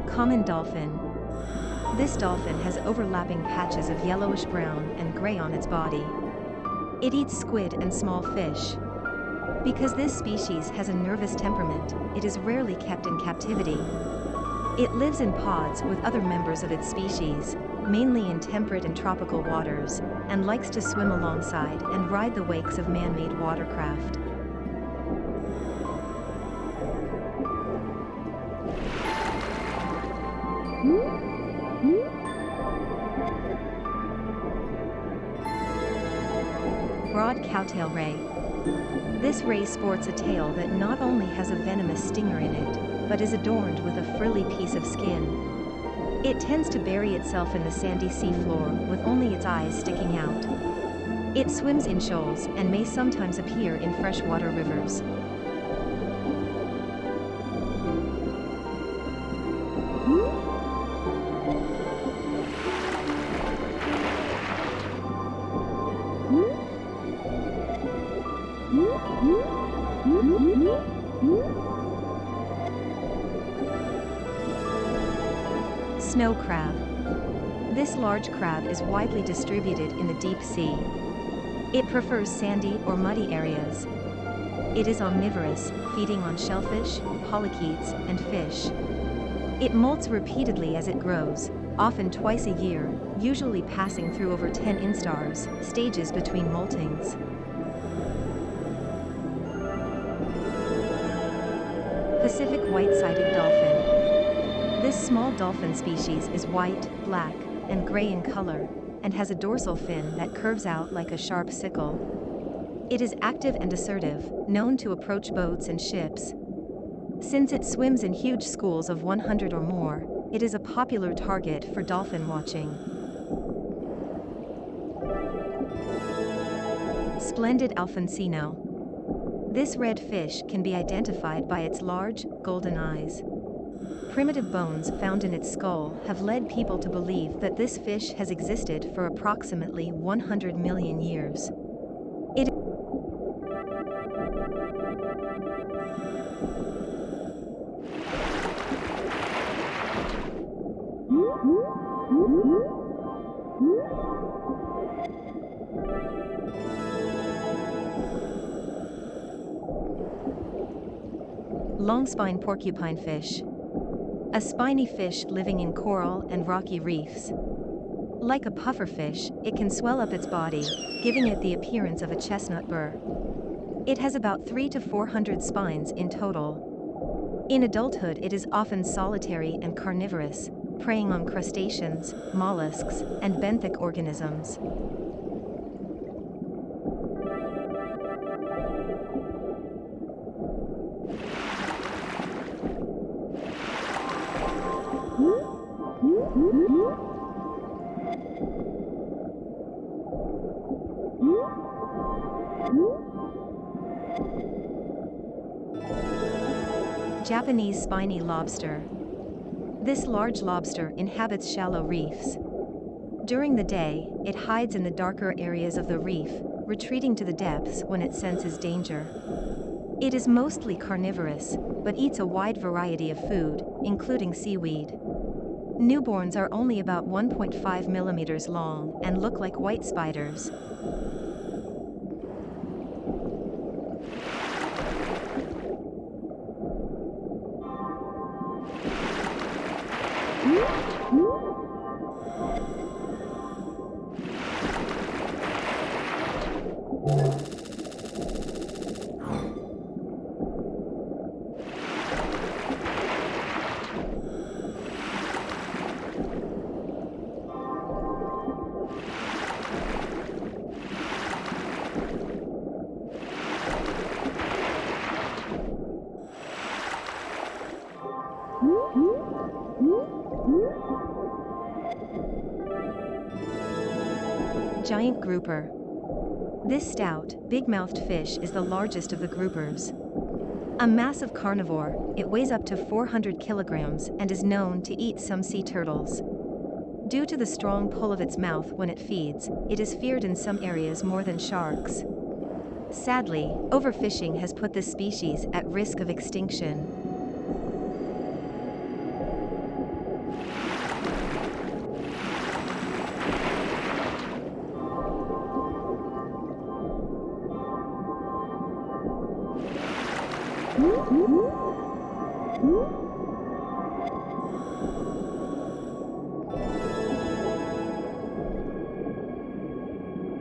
Common dolphin. This dolphin has overlapping patches of yellowish-brown and gray on its body. It eats squid and small fish. Because this species has a nervous temperament, it is rarely kept in captivity. It lives in pods with other members of its species, mainly in temperate and tropical waters, and likes to swim alongside and ride the wakes of man-made watercraft. Broad cowtail ray. This ray sports a tail that not only has a venomous stinger in it, but is adorned with a frilly piece of skin. It tends to bury itself in the sandy seafloor with only its eyes sticking out. It swims in shoals and may sometimes appear in freshwater rivers. Snow crab. This large crab is widely distributed in the deep sea. It prefers sandy or muddy areas. It is omnivorous, feeding on shellfish, polychaetes, and fish. It molts repeatedly as it grows, often twice a year, usually passing through over 10 instars, stages between moltings. Pacific white-sided dolphin. This small dolphin species is white, black, and gray in color, and has a dorsal fin that curves out like a sharp sickle. It is active and assertive, known to approach boats and ships. Since it swims in huge schools of 100 or more, it is a popular target for dolphin watching. Splendid Alfonsino. This red fish can be identified by its large, golden eyes. Primitive bones found in its skull have led people to believe that this fish has existed for approximately 100 million years. Long-spine porcupine fish. A spiny fish living in coral and rocky reefs. Like a pufferfish, it can swell up its body, giving it the appearance of a chestnut burr. It has about 300 to 400 spines in total. In adulthood, it is often solitary and carnivorous, preying on crustaceans, mollusks, and benthic organisms. Japanese spiny lobster. This large lobster inhabits shallow reefs. During the day, it hides in the darker areas of the reef, retreating to the depths when it senses danger. It is mostly carnivorous, but eats a wide variety of food, including seaweed. Newborns are only about 1.5 millimeters long and look like white spiders. Giant grouper. This stout, big-mouthed fish is the largest of the groupers. A massive carnivore, it weighs up to 400 kilograms and is known to eat some sea turtles. Due to the strong pull of its mouth when it feeds, it is feared in some areas more than sharks. Sadly, overfishing has put this species at risk of extinction.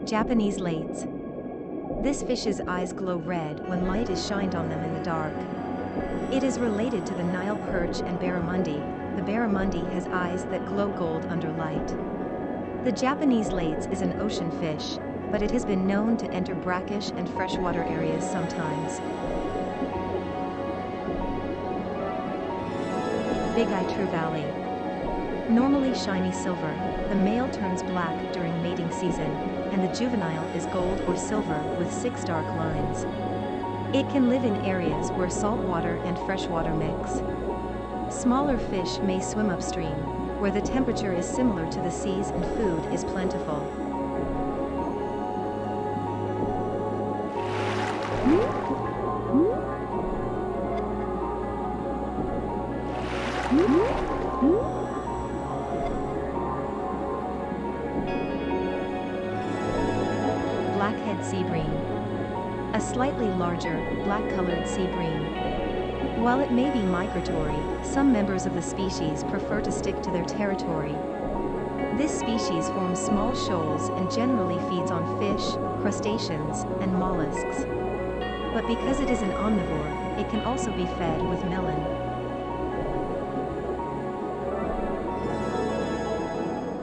Japanese lates. This fish's eyes glow red when light is shined on them in the dark. It is related to the Nile perch and barramundi. The barramundi has eyes that glow gold under light. The Japanese lates is an ocean fish, but it has been known to enter brackish and freshwater areas sometimes. Big-eye true valley. Normally shiny silver, the male turns black during mating season, and the juvenile is gold or silver with 6 dark lines. It can live in areas where saltwater and freshwater mix. Smaller fish may swim upstream, where the temperature is similar to the seas and food is plentiful. Blackhead sea bream. A slightly larger, black-colored sea bream. While it may be migratory, some members of the species prefer to stick to their territory. This species forms small shoals and generally feeds on fish, crustaceans, and mollusks. But because it is an omnivore, it can also be fed with melon.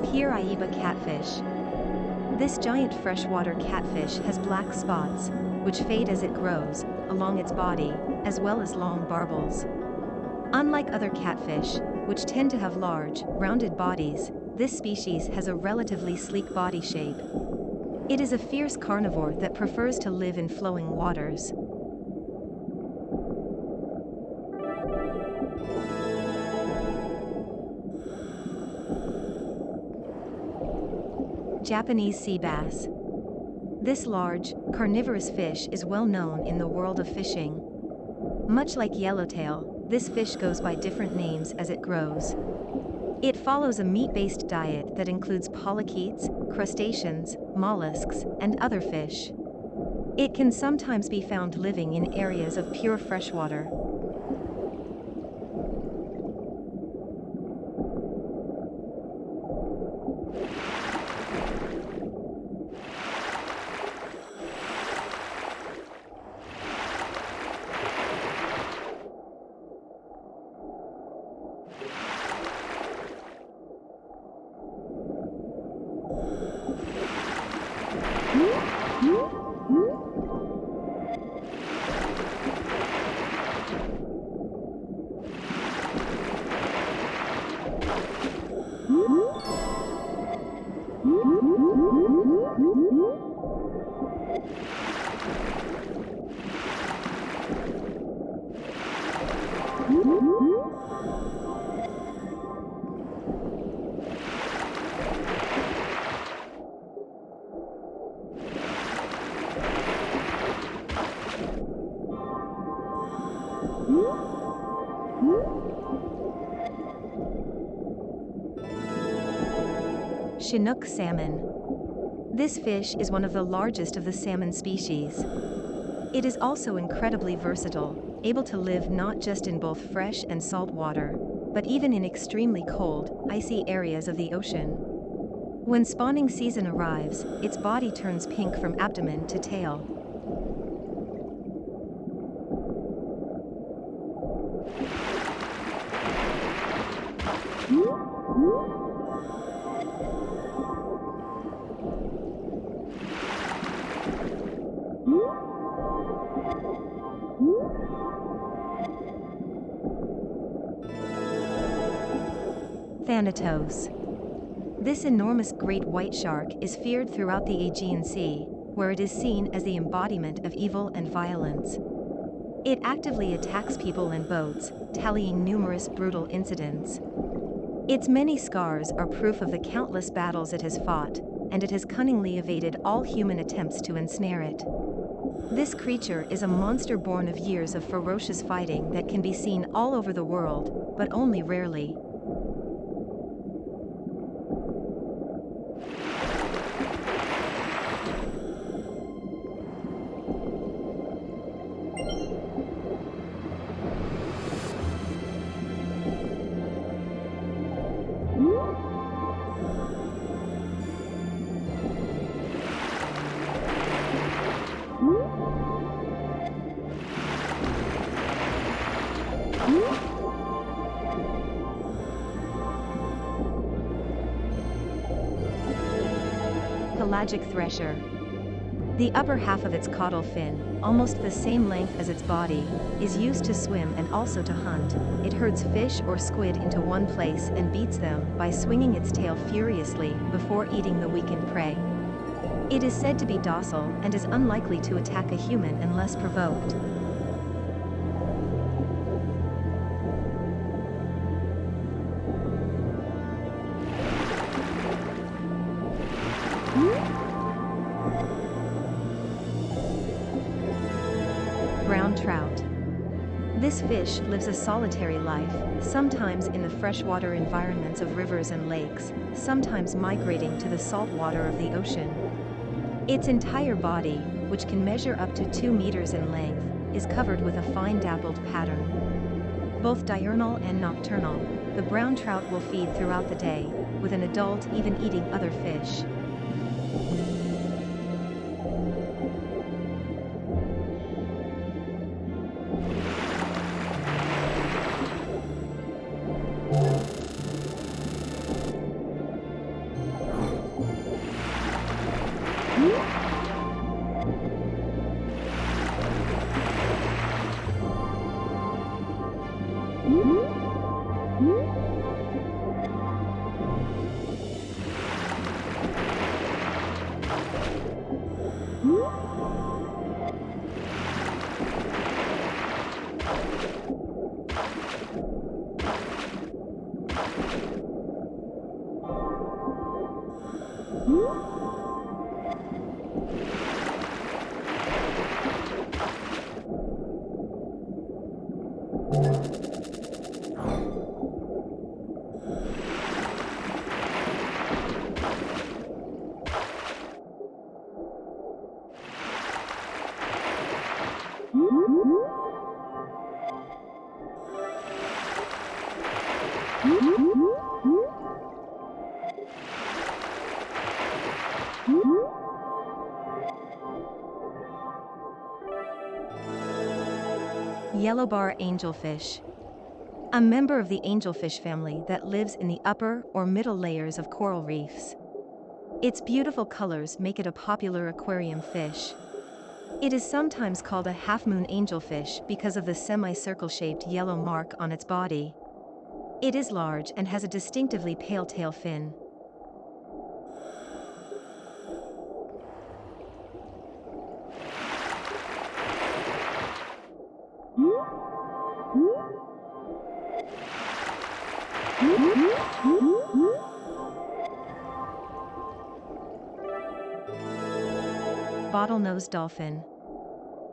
Piraiba catfish. This giant freshwater catfish has black spots, which fade as it grows, along its body, as well as long barbels. Unlike other catfish, which tend to have large, rounded bodies, this species has a relatively sleek body shape. It is a fierce carnivore that prefers to live in flowing waters. Japanese sea bass. This large, carnivorous fish is well known in the world of fishing. Much like yellowtail, this fish goes by different names as it grows. It follows a meat-based diet that includes polychaetes, crustaceans, mollusks, and other fish. It can sometimes be found living in areas of pure freshwater. Chinook salmon. This fish is one of the largest of the salmon species. It is also incredibly versatile, able to live not just in both fresh and salt water, but even in extremely cold, icy areas of the ocean. When spawning season arrives, its body turns pink from abdomen to tail. Thanatos. This enormous great white shark is feared throughout the Aegean Sea, where it is seen as the embodiment of evil and violence. It actively attacks people and boats, tallying numerous brutal incidents. Its many scars are proof of the countless battles it has fought, and it has cunningly evaded all human attempts to ensnare it. This creature is a monster born of years of ferocious fighting that can be seen all over the world, but only rarely. Pelagic thresher. The upper half of its caudal fin, almost the same length as its body, is used to swim and also to hunt. It herds fish or squid into one place and beats them by swinging its tail furiously before eating the weakened prey. It is said to be docile and is unlikely to attack a human unless provoked. Brown trout. This fish lives a solitary life, sometimes in the freshwater environments of rivers and lakes, sometimes migrating to the salt water of the ocean. Its entire body, which can measure up to 2 meters in length, is covered with a fine dappled pattern. Both diurnal and nocturnal, the brown trout will feed throughout the day, with an adult even eating other fish. Yellowbar angelfish. A member of the angelfish family that lives in the upper or middle layers of coral reefs. Its beautiful colors make it a popular aquarium fish. It is sometimes called a half-moon angelfish because of the semicircle-shaped yellow mark on its body. It is large and has a distinctively pale tail fin. Bottlenose dolphin.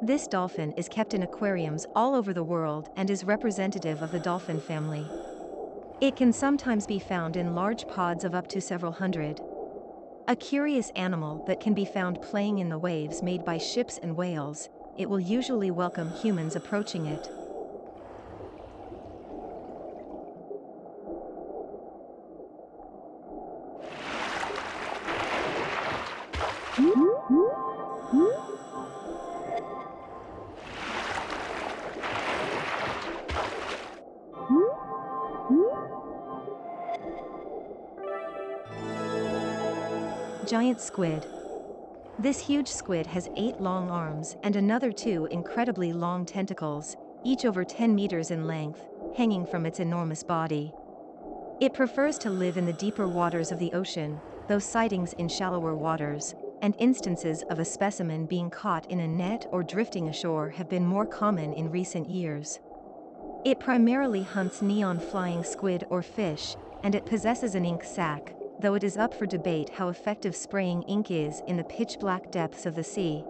This dolphin is kept in aquariums all over the world and is representative of the dolphin family. It can sometimes be found in large pods of up to several hundred. A curious animal that can be found playing in the waves made by ships and whales, it will usually welcome humans approaching it. Giant squid. This huge squid has 8 long arms and another 2 incredibly long tentacles, each over 10 meters in length, hanging from its enormous body. It prefers to live in the deeper waters of the ocean, though sightings in shallower waters, and instances of a specimen being caught in a net or drifting ashore have been more common in recent years. It primarily hunts neon flying squid or fish, and it possesses an ink sac, though it is up for debate how effective spraying ink is in the pitch-black depths of the sea.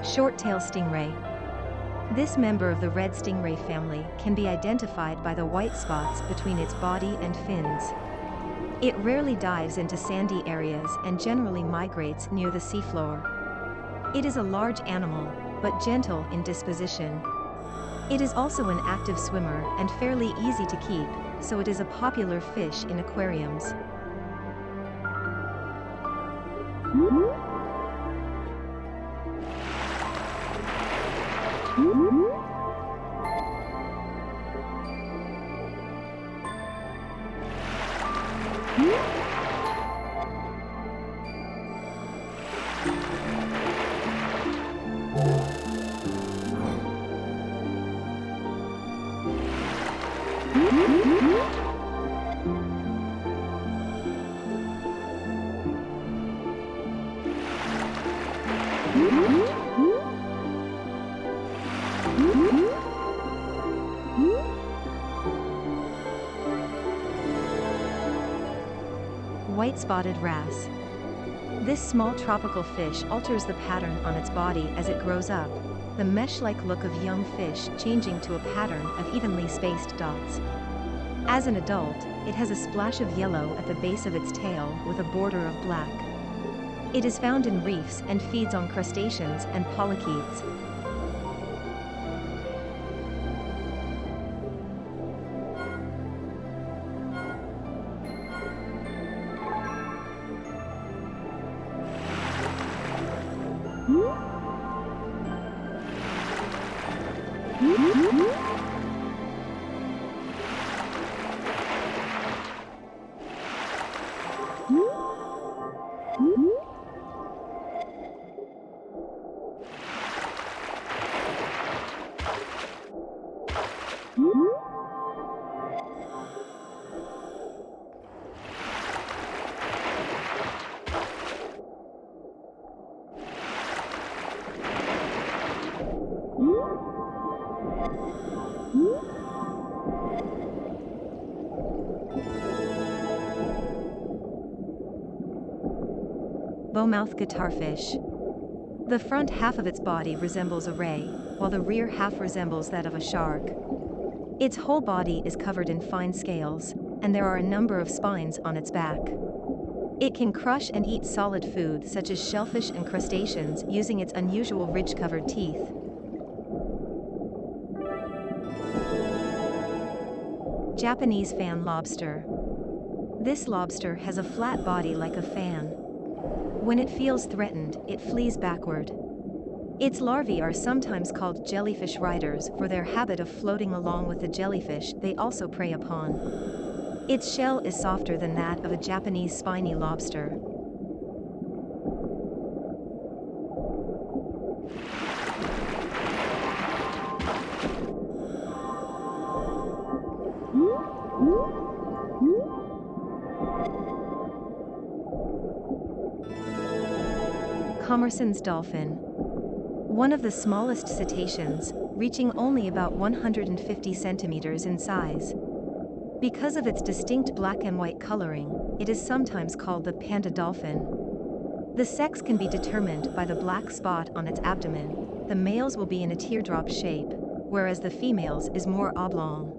Short-tail stingray. This member of the red stingray family can be identified by the white spots between its body and fins. It rarely dives into sandy areas and generally migrates near the seafloor. It is a large animal, but gentle in disposition. It is also an active swimmer and fairly easy to keep, so it is a popular fish in aquariums. White-spotted wrasse. This small tropical fish alters the pattern on its body as it grows up, the mesh-like look of young fish changing to a pattern of evenly spaced dots. As an adult, it has a splash of yellow at the base of its tail with a border of black. It is found in reefs and feeds on crustaceans and polychaetes. bowmouth guitarfish. The front half of its body resembles a ray, while the rear half resembles that of a shark. Its whole body is covered in fine scales, and there are a number of spines on its back. It can crush and eat solid food such as shellfish and crustaceans using its unusual ridge-covered teeth. Japanese fan lobster. This lobster has a flat body like a fan. When it feels threatened, it flees backward. Its larvae are sometimes called jellyfish riders for their habit of floating along with the jellyfish they also prey upon. Its shell is softer than that of a Japanese spiny lobster. Commerson's dolphin. One of the smallest cetaceans, reaching only about 150 centimeters in size. Because of its distinct black and white coloring, it is sometimes called the panda dolphin. The sex can be determined by the black spot on its abdomen. The males will be in a teardrop shape, whereas the females is more oblong.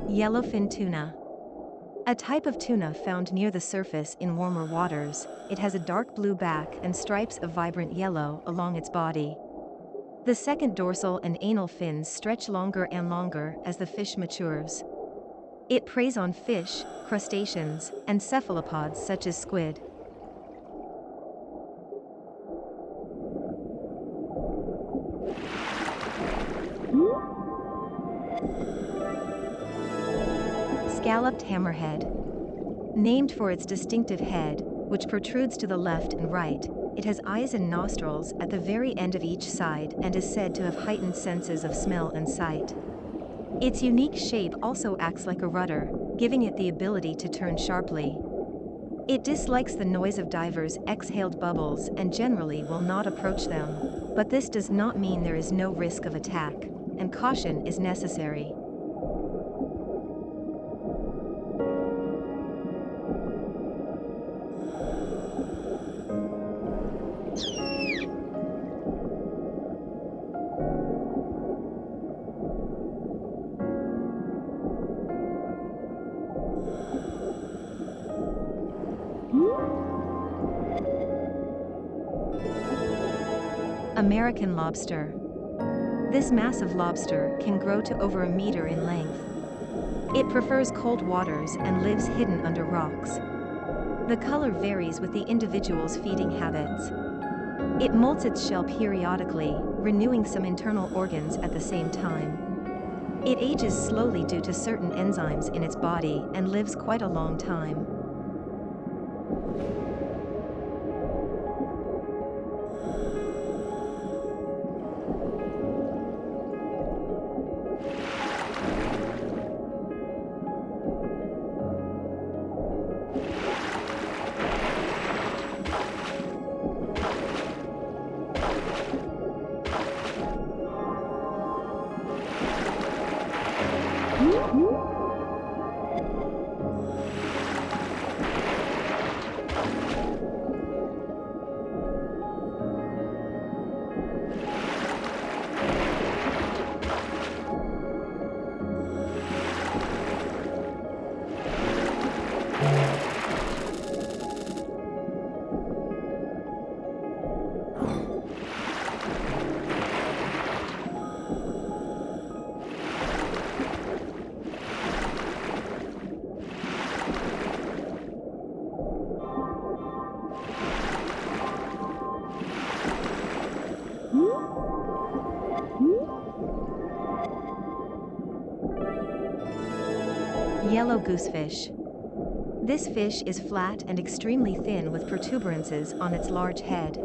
Yellowfin tuna. A type of tuna found near the surface in warmer waters, it has a dark blue back and stripes of vibrant yellow along its body. The second dorsal and anal fins stretch longer and longer as the fish matures. It preys on fish, crustaceans, and cephalopods such as squid. Scalloped hammerhead. Named for its distinctive head, which protrudes to the left and right, it has eyes and nostrils at the very end of each side and is said to have heightened senses of smell and sight. Its unique shape also acts like a rudder, giving it the ability to turn sharply. It dislikes the noise of divers' exhaled bubbles and generally will not approach them, but this does not mean there is no risk of attack, and caution is necessary. American lobster. This massive lobster can grow to over 1 meter in length. It prefers cold waters and lives hidden under rocks. The color varies with the individual's feeding habits. It molts its shell periodically, renewing some internal organs at the same time. It ages slowly due to certain enzymes in its body and lives quite a long time. Yellow goosefish. This fish is flat and extremely thin with protuberances on its large head.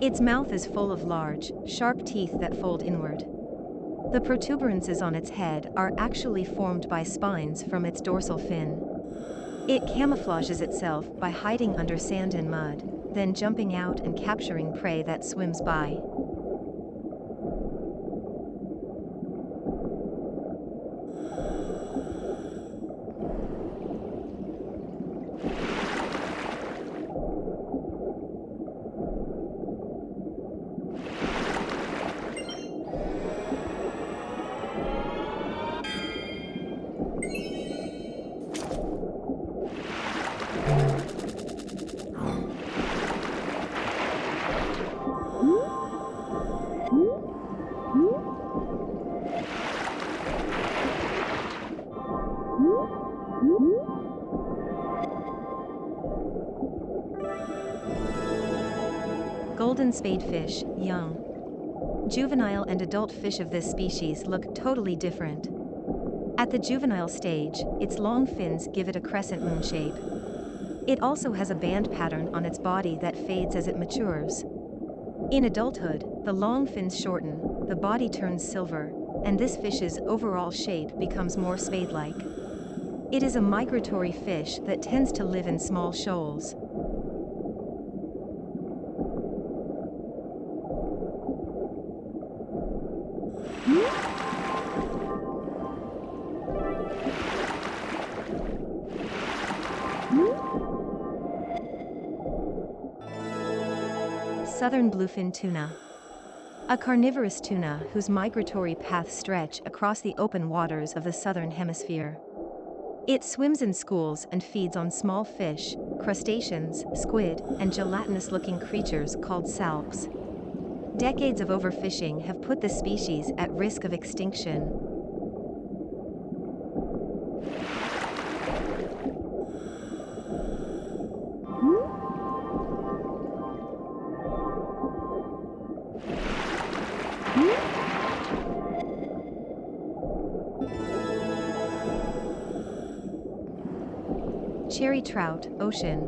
Its mouth is full of large, sharp teeth that fold inward. The protuberances on its head are actually formed by spines from its dorsal fin. It camouflages itself by hiding under sand and mud, then jumping out and capturing prey that swims by. Golden spadefish, young. Juvenile and adult fish of this species look totally different. At the juvenile stage, its long fins give it a crescent moon shape. It also has a band pattern on its body that fades as it matures. In adulthood, the long fins shorten, the body turns silver, and this fish's overall shape becomes more spade-like. It is a migratory fish that tends to live in small shoals. Southern bluefin tuna. A carnivorous tuna whose migratory paths stretch across the open waters of the southern hemisphere. It swims in schools and feeds on small fish, crustaceans, squid, and gelatinous-looking creatures called salps. Decades of overfishing have put the species at risk of extinction. Cherry trout, ocean.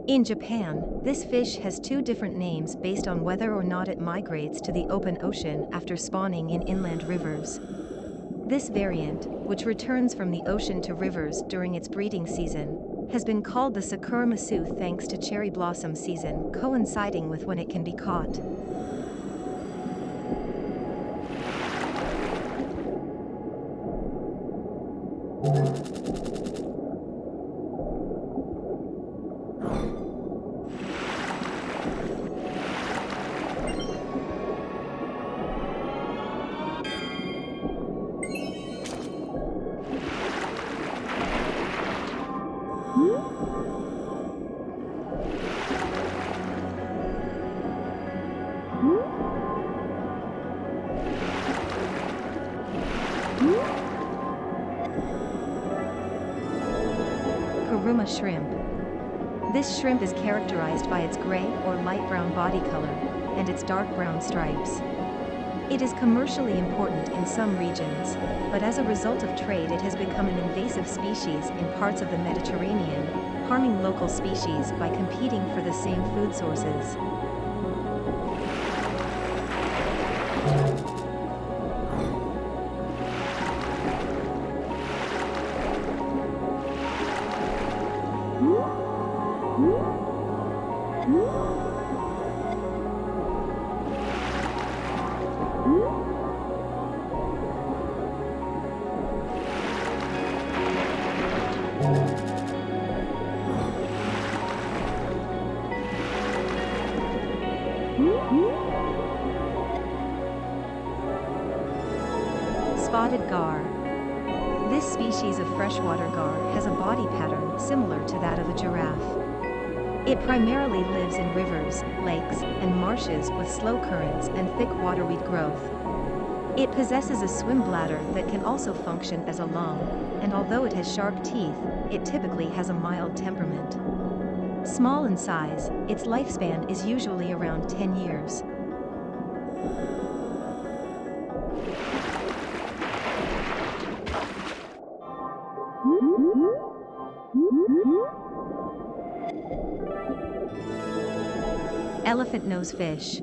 In Japan, this fish has two different names based on whether or not it migrates to the open ocean after spawning in inland rivers. This variant, which returns from the ocean to rivers during its breeding season, has been called the sakura-masu thanks to cherry blossom season coinciding with when it can be caught. Kuruma shrimp. This shrimp is characterized by its gray or light brown body color and its dark brown stripes. It is commercially important in some regions, but as a result of trade it has become an invasive species in parts of the Mediterranean, harming local species by competing for the same food sources. Spotted gar. This species of freshwater gar has a body pattern similar to that of a giraffe. It primarily lives in rivers, lakes, and marshes with slow currents and thick waterweed growth. It possesses a swim bladder that can also function as a lung, and although it has sharp teeth, it typically has a mild temperament. Small in size, its lifespan is usually around 10 years. Elephant nose fish.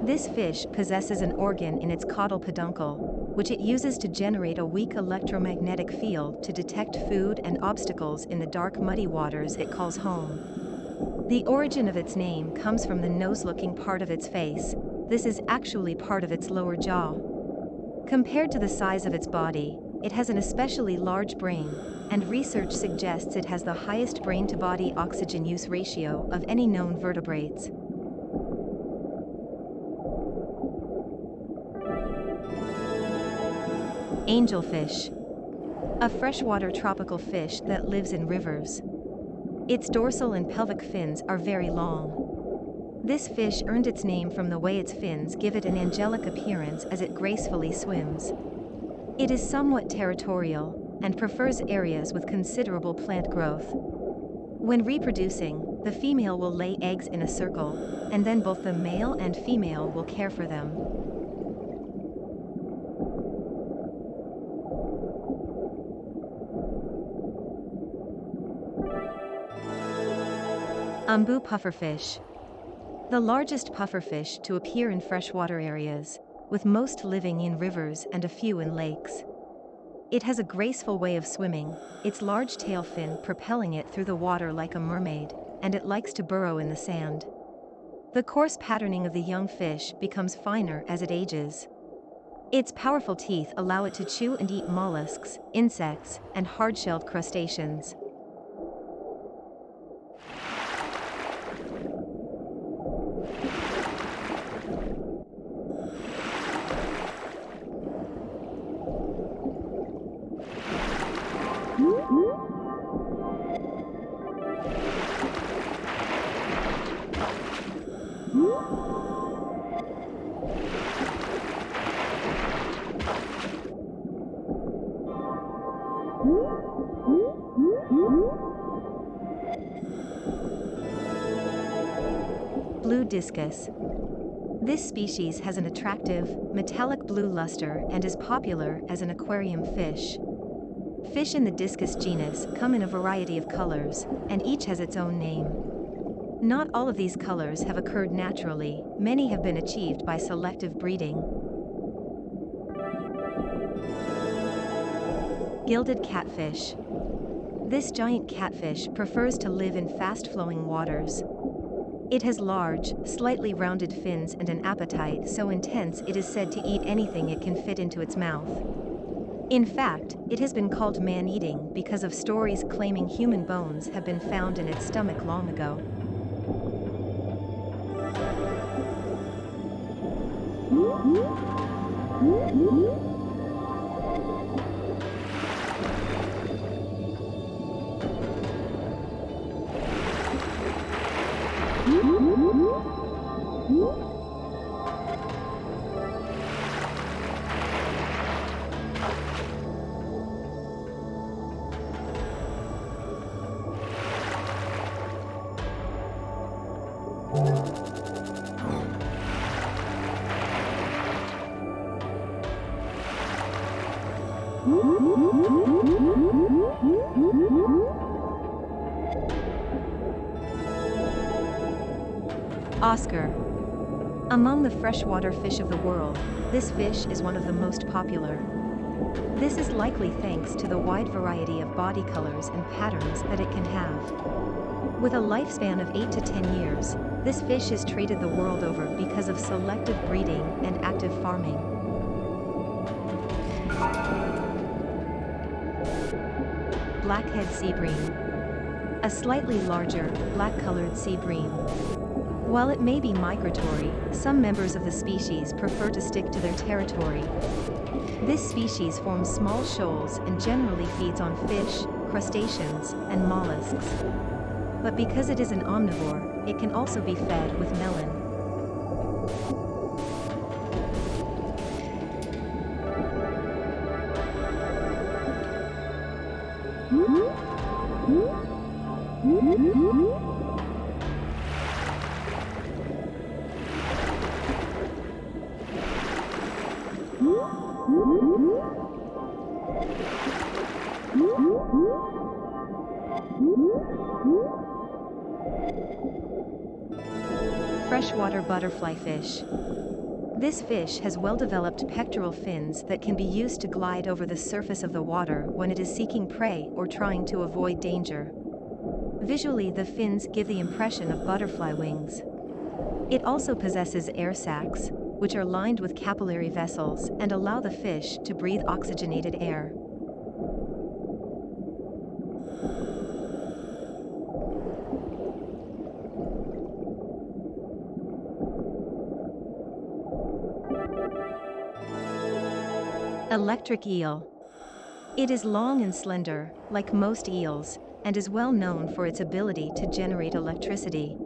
This fish possesses an organ in its caudal peduncle, which it uses to generate a weak electromagnetic field to detect food and obstacles in the dark muddy waters it calls home. The origin of its name comes from the nose-looking part of its face. This is actually part of its lower jaw. Compared to the size of its body, it has an especially large brain, and research suggests it has the highest brain-to-body oxygen use ratio of any known vertebrates. Angelfish. A freshwater tropical fish that lives in rivers. Its dorsal and pelvic fins are very long. This fish earned its name from the way its fins give it an angelic appearance as it gracefully swims. It is somewhat territorial and prefers areas with considerable plant growth. When reproducing, the female will lay eggs in a circle, and then both the male and female will care for them. Umbu pufferfish. The largest pufferfish to appear in freshwater areas, with most living in rivers and a few in lakes. It has a graceful way of swimming, its large tail fin propelling it through the water like a mermaid, and it likes to burrow in the sand. The coarse patterning of the young fish becomes finer as it ages. Its powerful teeth allow it to chew and eat mollusks, insects, and hard-shelled crustaceans. Blue discus. This species has an attractive, metallic blue luster and is popular as an aquarium fish. Fish in the discus genus come in a variety of colors, and each has its own name. Not all of these colors have occurred naturally, many have been achieved by selective breeding. Gilded catfish. This giant catfish prefers to live in fast-flowing waters. It has large, slightly rounded fins and an appetite so intense it is said to eat anything it can fit into its mouth. In fact, it has been called man-eating because of stories claiming human bones have been found in its stomach long ago. Oscar. Among the freshwater fish of the world, this fish is one of the most popular. This is likely thanks to the wide variety of body colors and patterns that it can have. With a lifespan of 8 to 10 years, this fish is traded the world over because of selective breeding and active farming. Blackhead sea bream. A slightly larger, black-colored sea bream. While it may be migratory, some members of the species prefer to stick to their territory. This species forms small shoals and generally feeds on fish, crustaceans, and mollusks. But because it is an omnivore, it can also be fed with melon. Freshwater butterfly fish. This fish has well-developed pectoral fins that can be used to glide over the surface of the water when it is seeking prey or trying to avoid danger. Visually, the fins give the impression of butterfly wings. It also possesses air sacs, which are lined with capillary vessels and allow the fish to breathe oxygenated air. Electric eel. It is long and slender, like most eels, and is well known for its ability to generate electricity.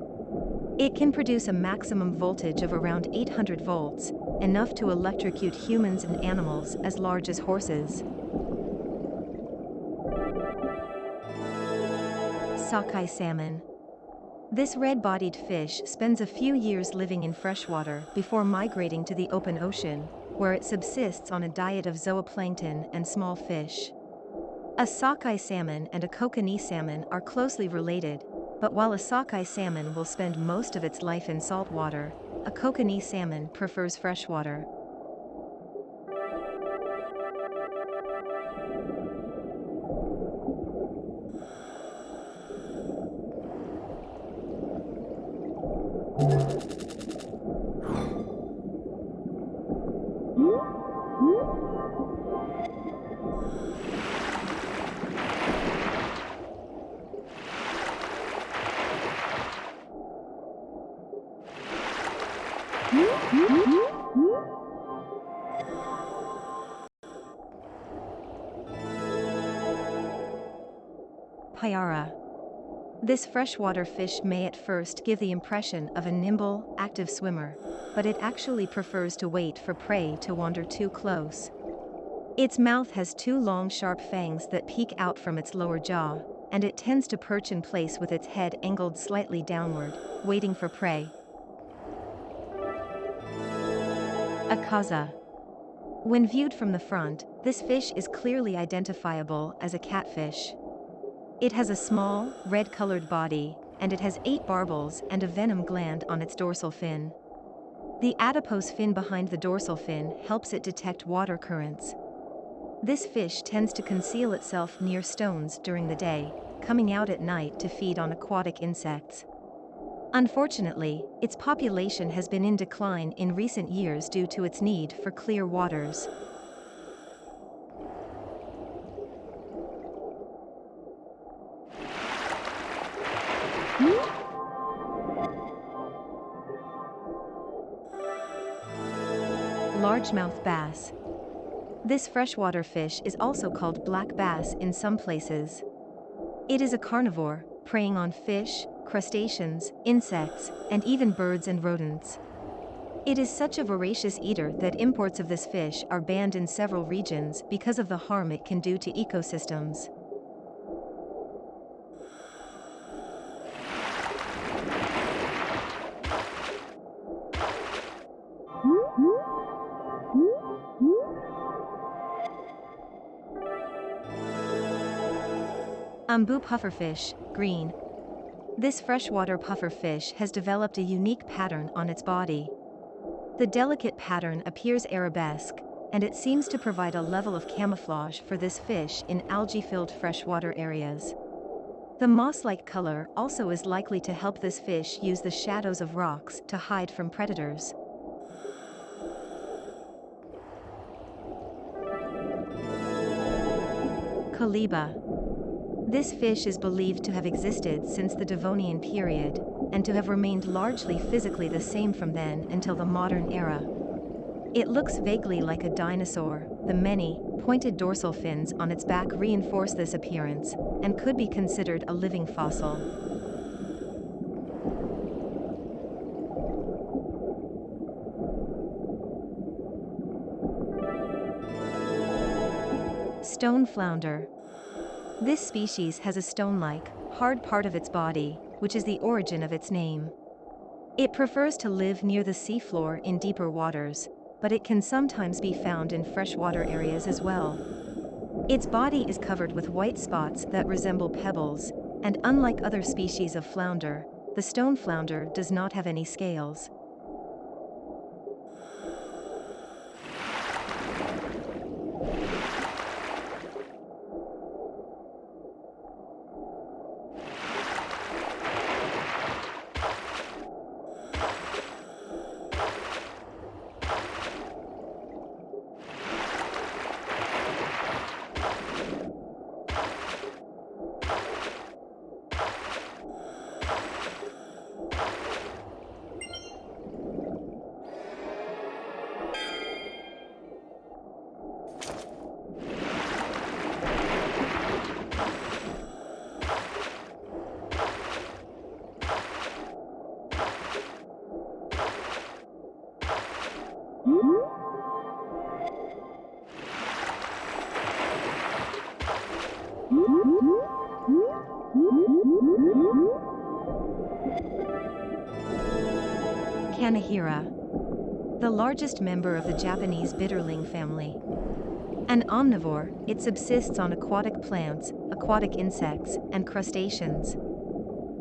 It can produce a maximum voltage of around 800 volts, enough to electrocute humans and animals as large as horses. Sockeye salmon. This red-bodied fish spends a few years living in freshwater before migrating to the open ocean, where it subsists on a diet of zooplankton and small fish. A sockeye salmon and a kokanee salmon are closely related, but while a sockeye salmon will spend most of its life in salt water, a kokanee salmon prefers freshwater. Payara. This freshwater fish may at first give the impression of a nimble, active swimmer, but it actually prefers to wait for prey to wander too close. Its mouth has two long sharp fangs that peek out from its lower jaw, and it tends to perch in place with its head angled slightly downward, waiting for prey. A kaza. When viewed from the front, this fish is clearly identifiable as a catfish. It has a small, red-colored body, and it has 8 barbels and a venom gland on its dorsal fin. The adipose fin behind the dorsal fin helps it detect water currents. This fish tends to conceal itself near stones during the day, coming out at night to feed on aquatic insects. Unfortunately, its population has been in decline in recent years due to its need for clear waters. Largemouth bass. This freshwater fish is also called black bass in some places. It is a carnivore, preying on fish, crustaceans, insects, and even birds and rodents. It is such a voracious eater that imports of this fish are banned in several regions because of the harm it can do to ecosystems. Umbu pufferfish, green. This freshwater pufferfish has developed a unique pattern on its body. The delicate pattern appears arabesque, and it seems to provide a level of camouflage for this fish in algae-filled freshwater areas. The moss-like color also is likely to help this fish use the shadows of rocks to hide from predators. Coliba. This fish is believed to have existed since the Devonian period, and to have remained largely physically the same from then until the modern era. It looks vaguely like a dinosaur. The many, pointed dorsal fins on its back reinforce this appearance, and could be considered a living fossil. Stone flounder. This species has a stone-like, hard part of its body, which is the origin of its name. It prefers to live near the seafloor in deeper waters, but it can sometimes be found in freshwater areas as well. Its body is covered with white spots that resemble pebbles, and unlike other species of flounder, the stone flounder does not have any scales. Kanehira, the largest member of the Japanese bitterling family. An omnivore, it subsists on aquatic plants, aquatic insects, and crustaceans.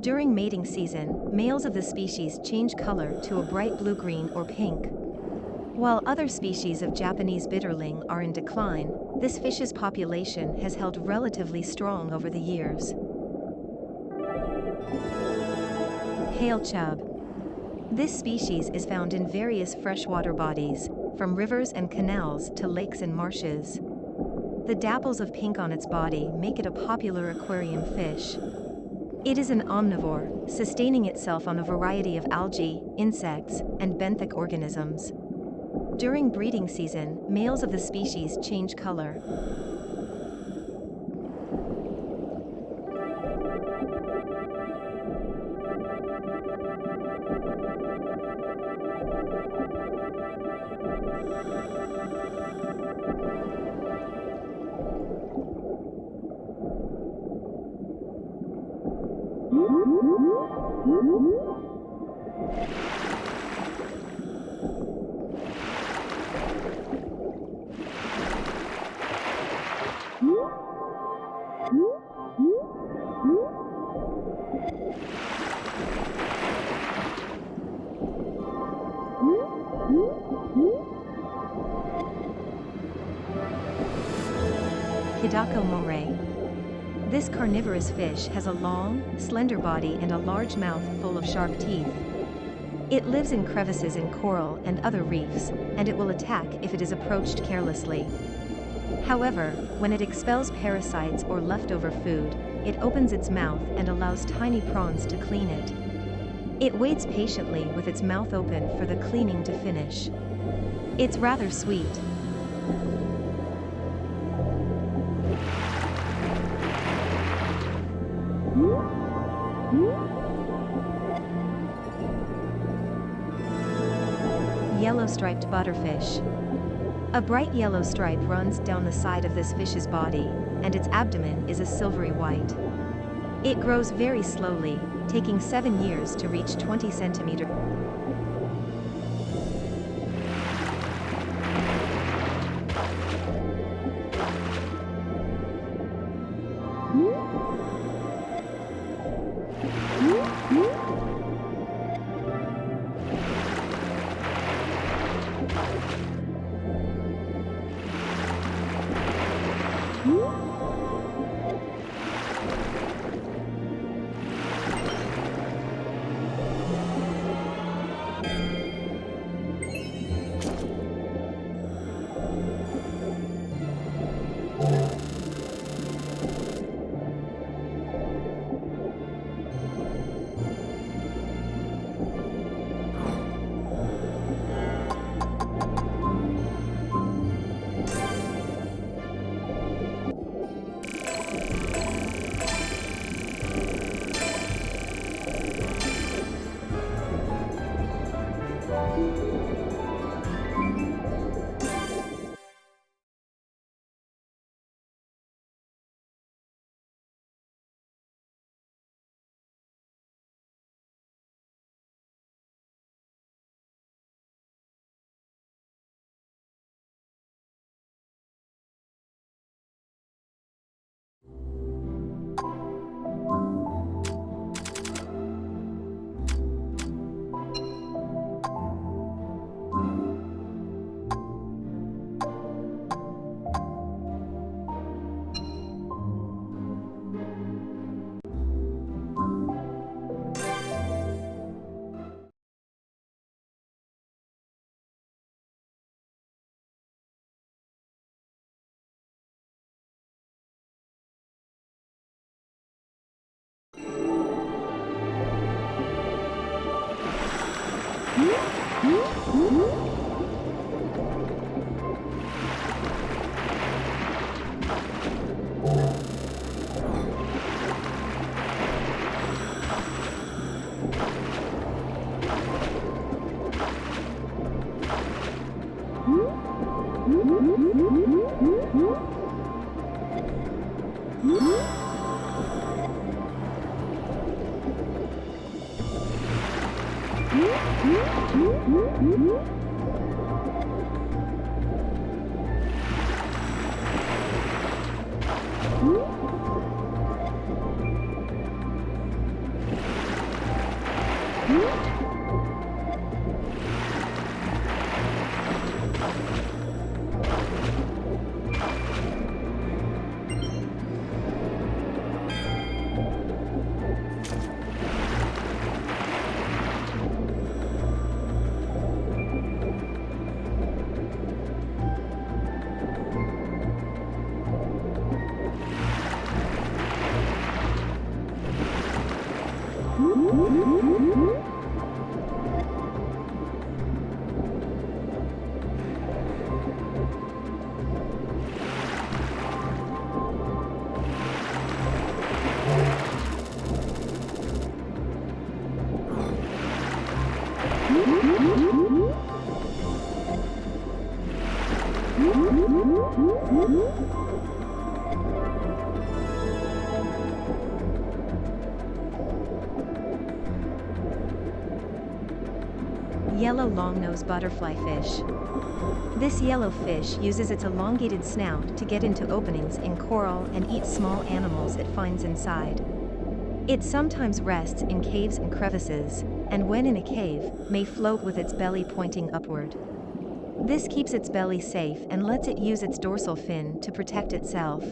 During mating season, males of the species change color to a bright blue-green or pink. While other species of Japanese bitterling are in decline, this fish's population has held relatively strong over the years. Hail chub. This species is found in various freshwater bodies, from rivers and canals to lakes and marshes. The dapples of pink on its body make it a popular aquarium fish. It is an omnivore, sustaining itself on a variety of algae, insects, and benthic organisms. During breeding season, males of the species change color. Hidako moray. This carnivorous fish has a long, slender body and a large mouth full of sharp teeth. It lives in crevices in coral and other reefs, and it will attack if it is approached carelessly. However, when it expels parasites or leftover food, it opens its mouth and allows tiny prawns to clean it. It waits patiently with its mouth open for the cleaning to finish. It's rather sweet. Yellow-striped butterfish. A bright yellow stripe runs down the side of this fish's body, and its abdomen is a silvery white. It grows very slowly, taking 7 years to reach 20 centimeters. Yellow long-nosed butterfly fish. This yellow fish uses its elongated snout to get into openings in coral and eat small animals it finds inside. It sometimes rests in caves and crevices, and when in a cave, may float with its belly pointing upward. This keeps its belly safe and lets it use its dorsal fin to protect itself.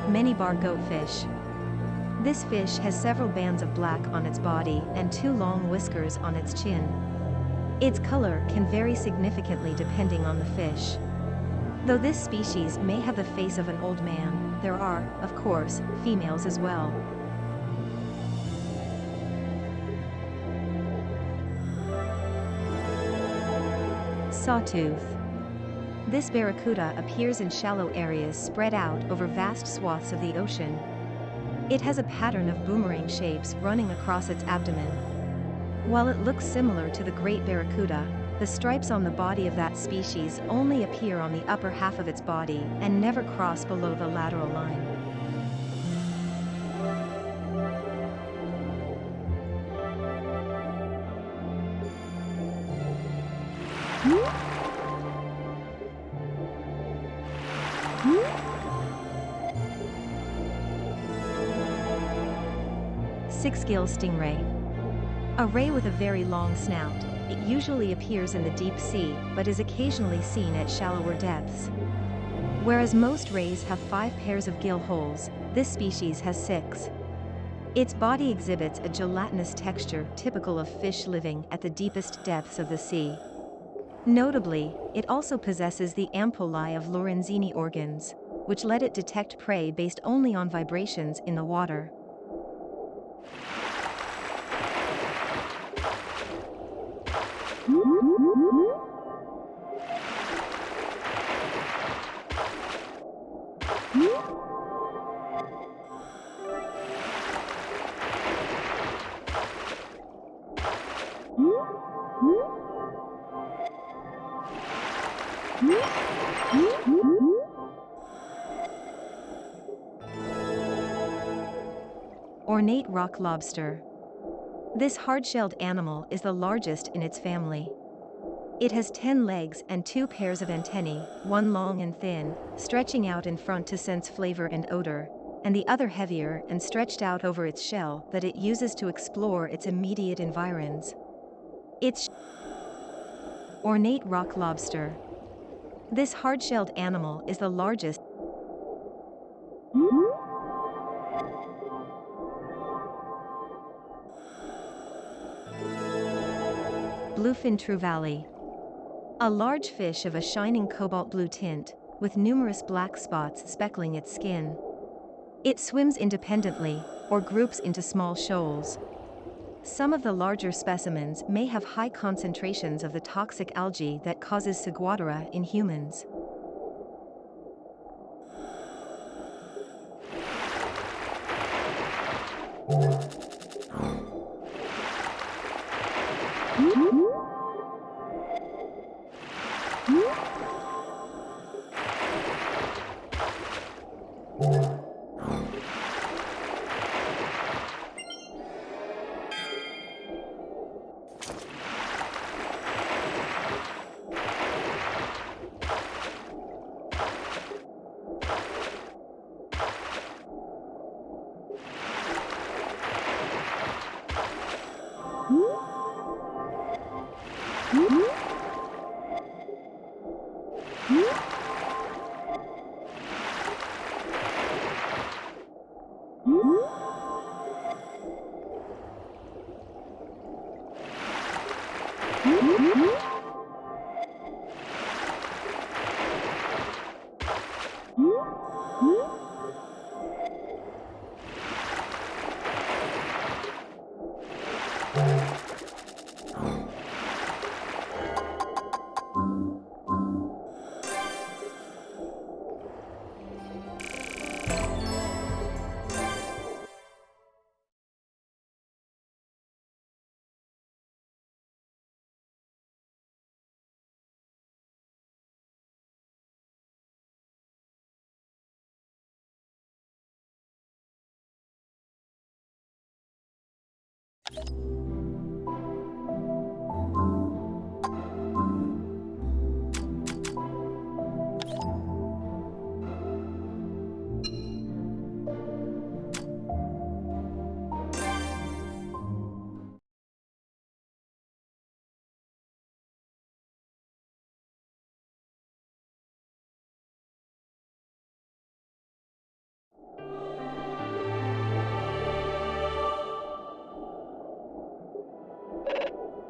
Many-bar goatfish. This fish has several bands of black on its body and 2 long whiskers on its chin. Its color can vary significantly depending on the fish. Though this species may have the face of an old man, there are, of course, females as well. Sawtooth. This barracuda appears in shallow areas spread out over vast swaths of the ocean. It has a pattern of boomerang shapes running across its abdomen. While it looks similar to the great barracuda, the stripes on the body of that species only appear on the upper half of its body and never cross below the lateral line. Six-gill stingray. A ray with a very long snout, it usually appears in the deep sea but is occasionally seen at shallower depths. Whereas most rays have 5 pairs of gill holes, this species has 6. Its body exhibits a gelatinous texture typical of fish living at the deepest depths of the sea. Notably, it also possesses the ampullae of Lorenzini organs, which let it detect prey based only on vibrations in the water. Ornate rock lobster. This hard-shelled animal is the largest in its family. It has 10 legs and 2 pairs of antennae, one long and thin, stretching out in front to sense flavor and odor, and the other heavier and stretched out over its shell that it uses to explore its immediate environs. Its ornate rock lobster. This hard-shelled animal is the largest. Bluefin trevally. A large fish of a shining cobalt blue tint, with numerous black spots speckling its skin. It swims independently, or groups into small shoals. Some of the larger specimens may have high concentrations of the toxic algae that causes ciguatera in humans.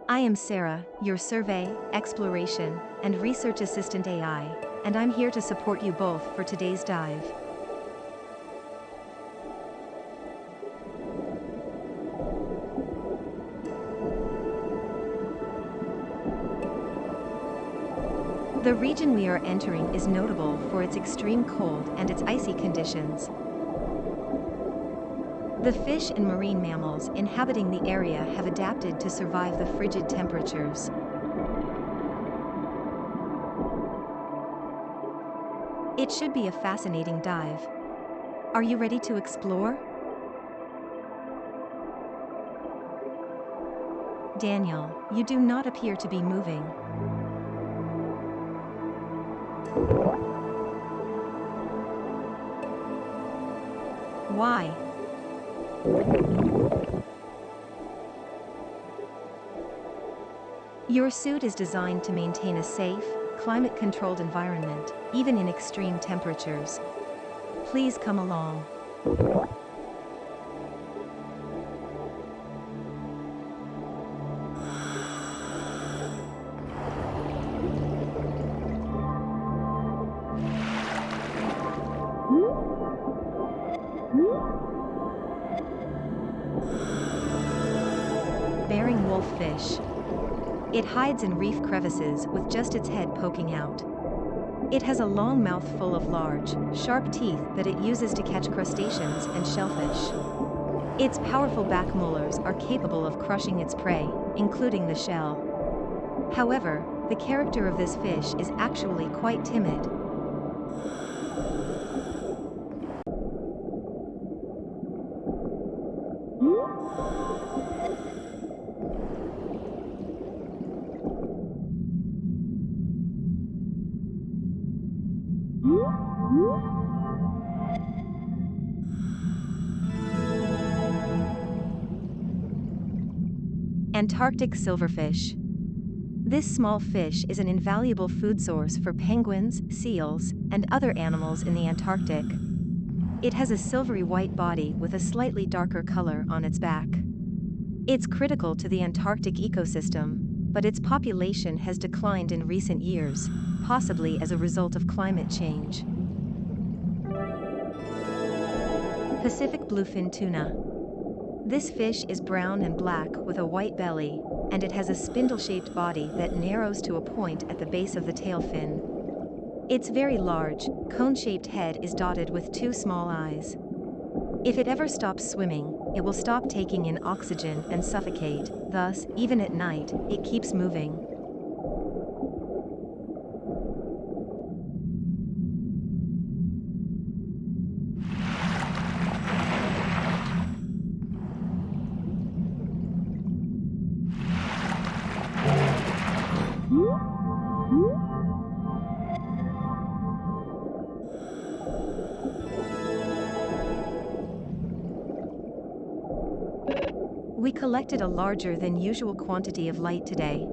I am Sarah, your survey, exploration, and research assistant AI, and I'm here to support you both for today's dive. The region we are entering is notable for its extreme cold and its icy conditions. The fish and marine mammals inhabiting the area have adapted to survive the frigid temperatures. It should be a fascinating dive. Are you ready to explore? Daniel, you do not appear to be moving. Why? Your suit is designed to maintain a safe, climate-controlled environment, even in extreme temperatures. Please come along. Bearing wolffish. It hides in reef crevices with just its head poking out. It has a long mouth full of large, sharp teeth that it uses to catch crustaceans and shellfish. Its powerful back molars are capable of crushing its prey, including the shell. However, the character of this fish is actually quite timid. Antarctic silverfish. This small fish is an invaluable food source for penguins, seals, and other animals in the Antarctic. It has a silvery white body with a slightly darker color on its back. It's critical to the Antarctic ecosystem, but its population has declined in recent years, possibly as a result of climate change. Pacific bluefin tuna. This fish is brown and black with a white belly, and it has a spindle-shaped body that narrows to a point at the base of the tail fin. Its very large, cone-shaped head is dotted with two small eyes. If it ever stops swimming, it will stop taking in oxygen and suffocate, thus, even at night, it keeps moving. We collected a larger than usual quantity of light today.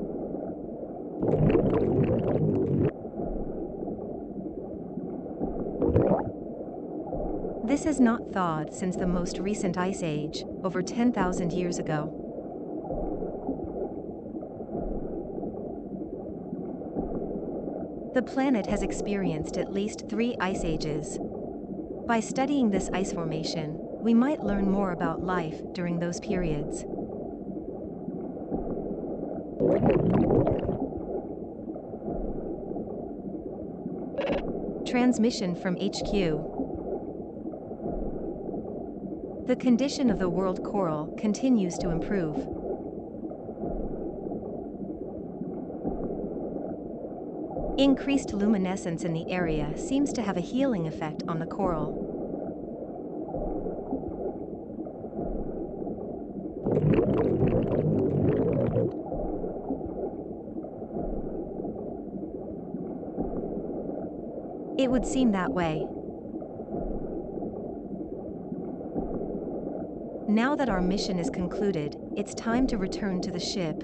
This has not thawed since the most recent ice age, over 10,000 years ago. The planet has experienced at least 3 ice ages. By studying this ice formation, we might learn more about life during those periods. Transmission from HQ. The condition of the world coral continues to improve. Increased luminescence in the area seems to have a healing effect on the coral. It would seem that way. Now that our mission is concluded, it's time to return to the ship.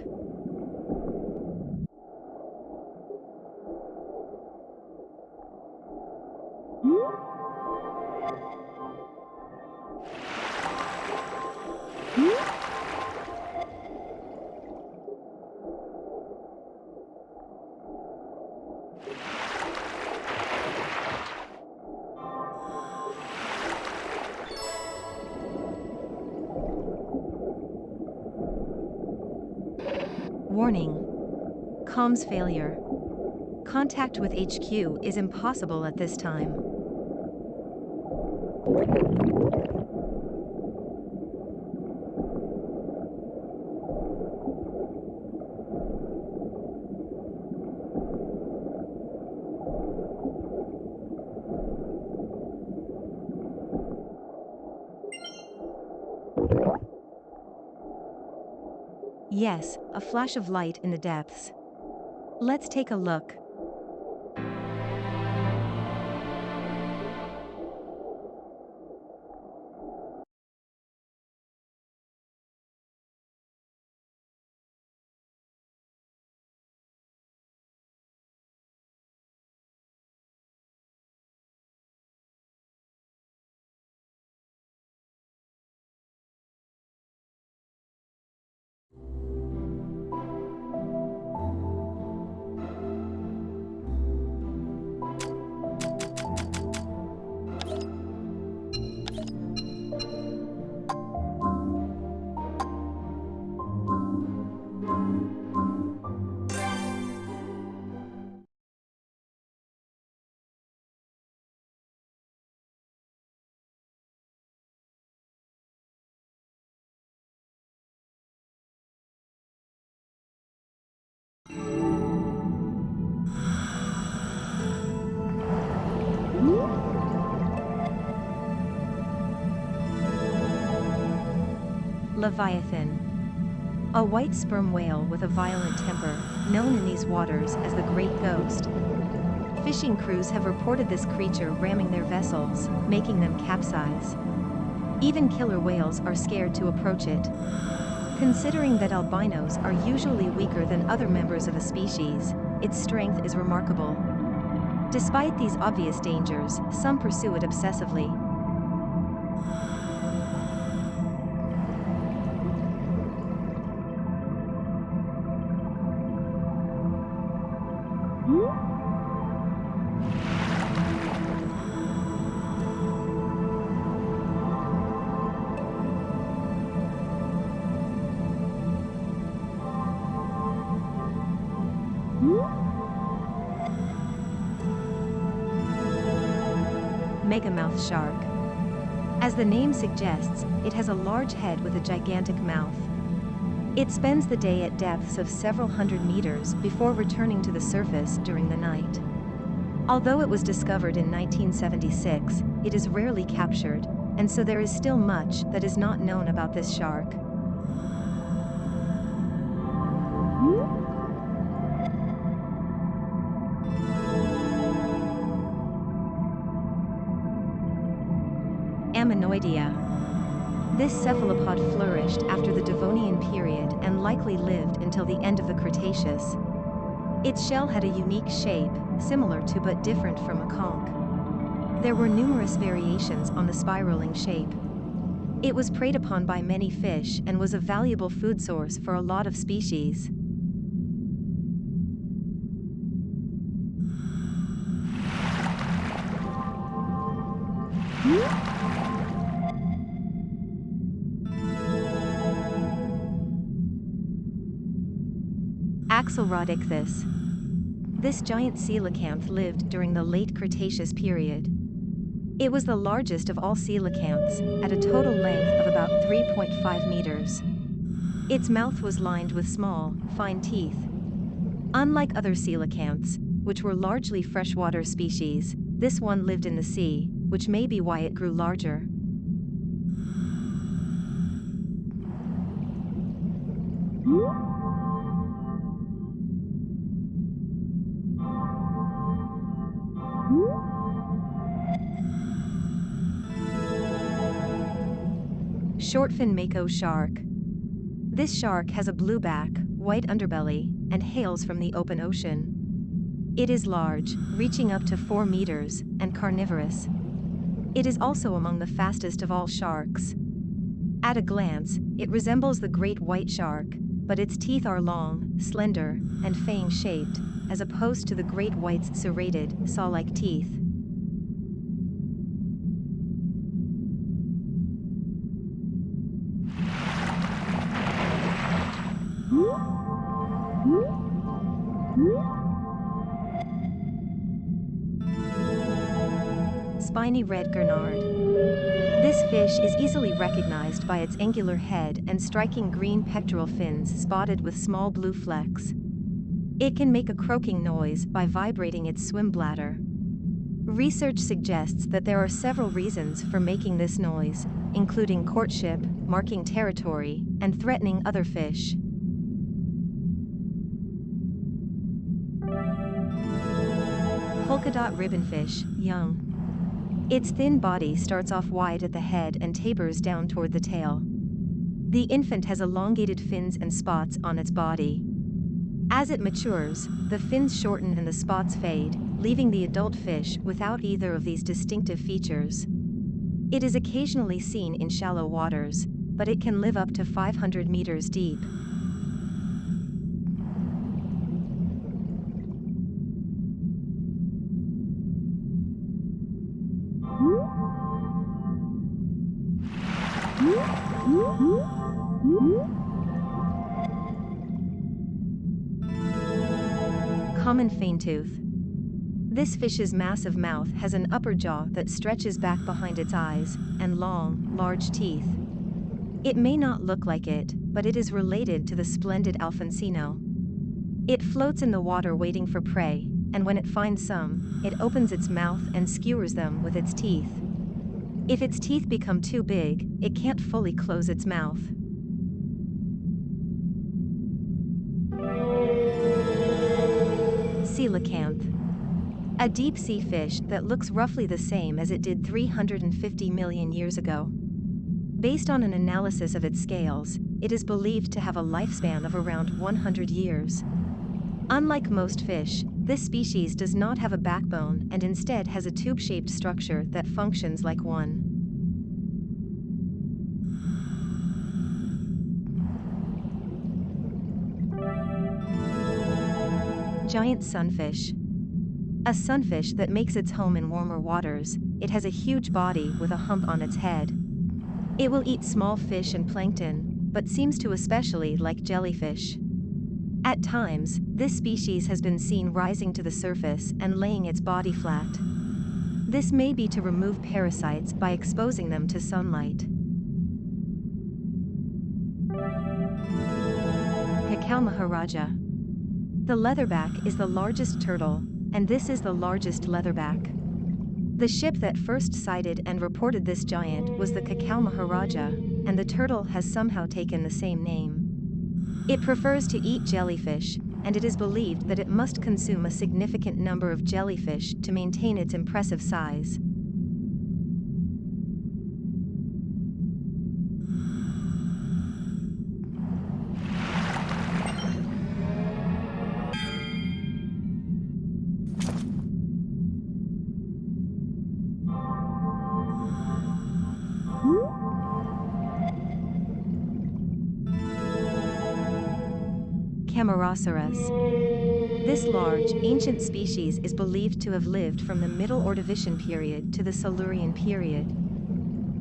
Warning. Comms failure. Contact with HQ is impossible at this time. Yes, a flash of light in the depths. Let's take a look. Leviathan. A white sperm whale with a violent temper, known in these waters as the Great Ghost. Fishing crews have reported this creature ramming their vessels, making them capsize. Even killer whales are scared to approach it. Considering that albinos are usually weaker than other members of a species, its strength is remarkable. Despite these obvious dangers, some pursue it obsessively. Megamouth shark. As the name suggests, it has a large head with a gigantic mouth. It spends the day at depths of several hundred meters before returning to the surface during the night. Although it was discovered in 1976, it is rarely captured, and so there is still much that is not known about this shark. Ammonoidea. This cephalopod flourished after the Devonian period and likely lived until the end of the Cretaceous. Its shell had a unique shape, similar to but different from a conch. There were numerous variations on the spiraling shape. It was preyed upon by many fish and was a valuable food source for a lot of species. Axelrodichthys. This giant coelacanth lived during the late Cretaceous period. It was the largest of all coelacanths, at a total length of about 3.5 meters. Its mouth was lined with small, fine teeth. Unlike other coelacanths, which were largely freshwater species, this one lived in the sea, which may be why it grew larger. Shortfin mako shark. This shark has a blue back, white underbelly, and hails from the open ocean. It is large, reaching up to 4 meters, and carnivorous. It is also among the fastest of all sharks. At a glance, it resembles the great white shark, but its teeth are long, slender, and fang-shaped, as opposed to the great white's serrated, saw-like teeth. spiny red gurnard. This fish is easily recognized by its angular head and striking green pectoral fins spotted with small blue flecks. It can make a croaking noise by vibrating its swim bladder. Research suggests that there are several reasons for making this noise, including courtship, marking territory, and threatening other fish. Polka dot ribbonfish, young. Its thin body starts off wide at the head and tapers down toward the tail. The infant has elongated fins and spots on its body. As it matures, the fins shorten and the spots fade, leaving the adult fish without either of these distinctive features. It is occasionally seen in shallow waters, but it can live up to 500 meters deep. Common feinttooth. This fish's massive mouth has an upper jaw that stretches back behind its eyes, and long, large teeth. It may not look like it, but it is related to the splendid Alfonsino. It floats in the water waiting for prey, and when it finds some, it opens its mouth and skewers them with its teeth. If its teeth become too big, it can't fully close its mouth. Coelacanth. A deep-sea fish that looks roughly the same as it did 350 million years ago. Based on an analysis of its scales, it is believed to have a lifespan of around 100 years. Unlike most fish, this species does not have a backbone and instead has a tube-shaped structure that functions like one. Giant sunfish. A sunfish that makes its home in warmer waters, it has a huge body with a hump on its head. It will eat small fish and plankton, but seems to especially like jellyfish. At times, this species has been seen rising to the surface and laying its body flat. This may be to remove parasites by exposing them to sunlight. Cacao Maharaja. The leatherback is the largest turtle, and this is the largest leatherback. The ship that first sighted and reported this giant was the Cacao Maharaja, and the turtle has somehow taken the same name. It prefers to eat jellyfish, and it is believed that it must consume a significant number of jellyfish to maintain its impressive size. Camarasaurus. This large, ancient species is believed to have lived from the Middle Ordovician period to the Silurian period.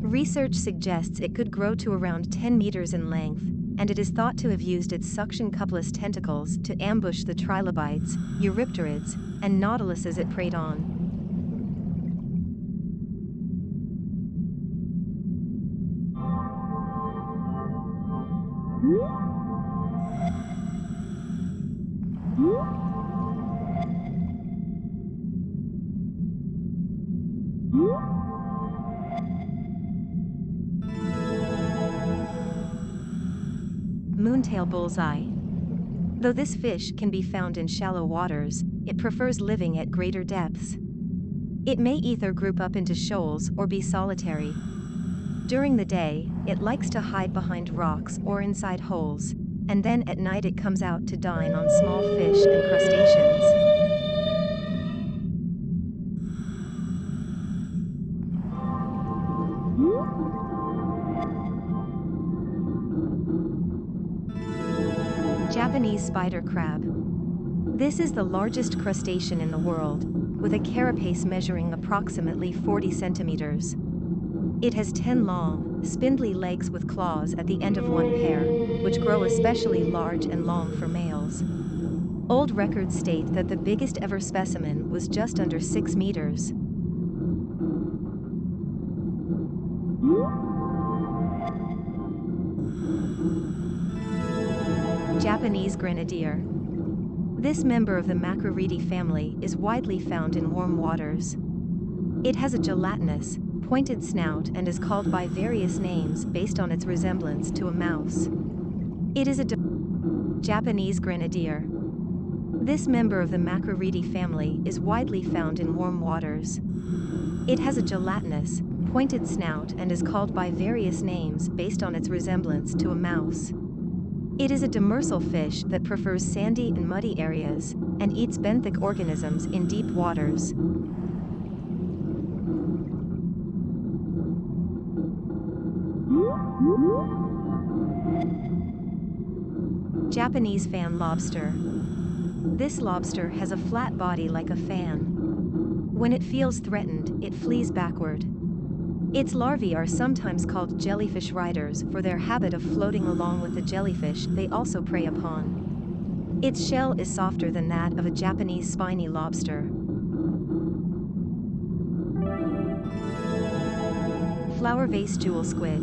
Research suggests it could grow to around 10 meters in length, and it is thought to have used its suction cupless tentacles to ambush the trilobites, eurypterids, and nautiluses it preyed on. Moontail bullseye. Though this fish can be found in shallow waters, it prefers living at greater depths. It may either group up into shoals or be solitary. During the day, it likes to hide behind rocks or inside holes, and then at night it comes out to dine on small fish and crustaceans. Japanese spider crab. This is the largest crustacean in the world, with a carapace measuring approximately 40 centimeters. It has 10 long, spindly legs with claws at the end of one pair, which grow especially large and long for males. Old records state that the biggest ever specimen was just under 6 meters. Japanese grenadier. This member of the Macroridae family is widely found in warm waters. It has a gelatinous, pointed snout and is called by various names based on its resemblance to a mouse. It is a Japanese grenadier. This member of the Macroridae family is widely found in warm waters. It has a gelatinous, pointed snout and is called by various names based on its resemblance to a mouse. It is a demersal fish that prefers sandy and muddy areas and eats benthic organisms in deep waters. Japanese fan lobster. This lobster has a flat body like a fan. When it feels threatened, it flees backward. Its larvae are sometimes called jellyfish riders for their habit of floating along with the jellyfish they also prey upon. Its shell is softer than that of a Japanese spiny lobster. Flower vase jewel squid.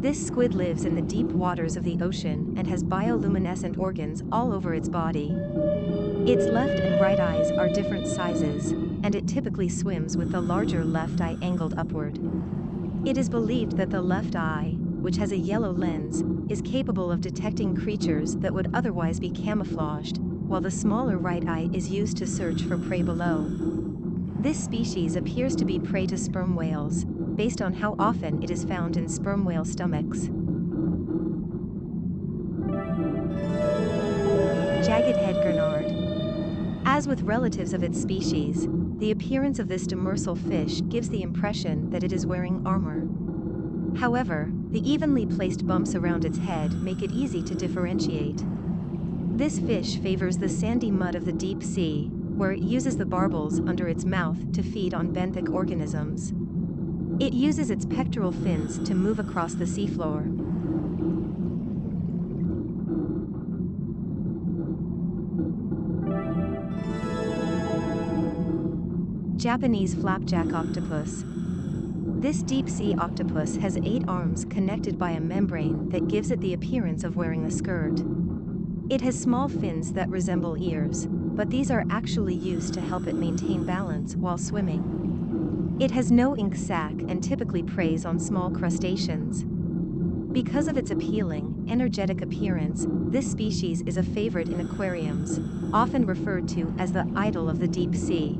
This squid lives in the deep waters of the ocean and has bioluminescent organs all over its body. Its left and right eyes are different sizes, and it typically swims with the larger left eye angled upward. It is believed that the left eye, which has a yellow lens, is capable of detecting creatures that would otherwise be camouflaged, while the smaller right eye is used to search for prey below. This species appears to be prey to sperm whales, based on how often it is found in sperm whale stomachs. Jagged head gurnard. As with relatives of its species, the appearance of this demersal fish gives the impression that it is wearing armor. However, the evenly placed bumps around its head make it easy to differentiate. This fish favors the sandy mud of the deep sea, where it uses the barbels under its mouth to feed on benthic organisms. It uses its pectoral fins to move across the seafloor. Japanese flapjack octopus. This deep-sea octopus has 8 arms connected by a membrane that gives it the appearance of wearing a skirt. It has small fins that resemble ears, but these are actually used to help it maintain balance while swimming. It has no ink sac and typically preys on small crustaceans. Because of its appealing, energetic appearance, this species is a favorite in aquariums, often referred to as the idol of the deep sea.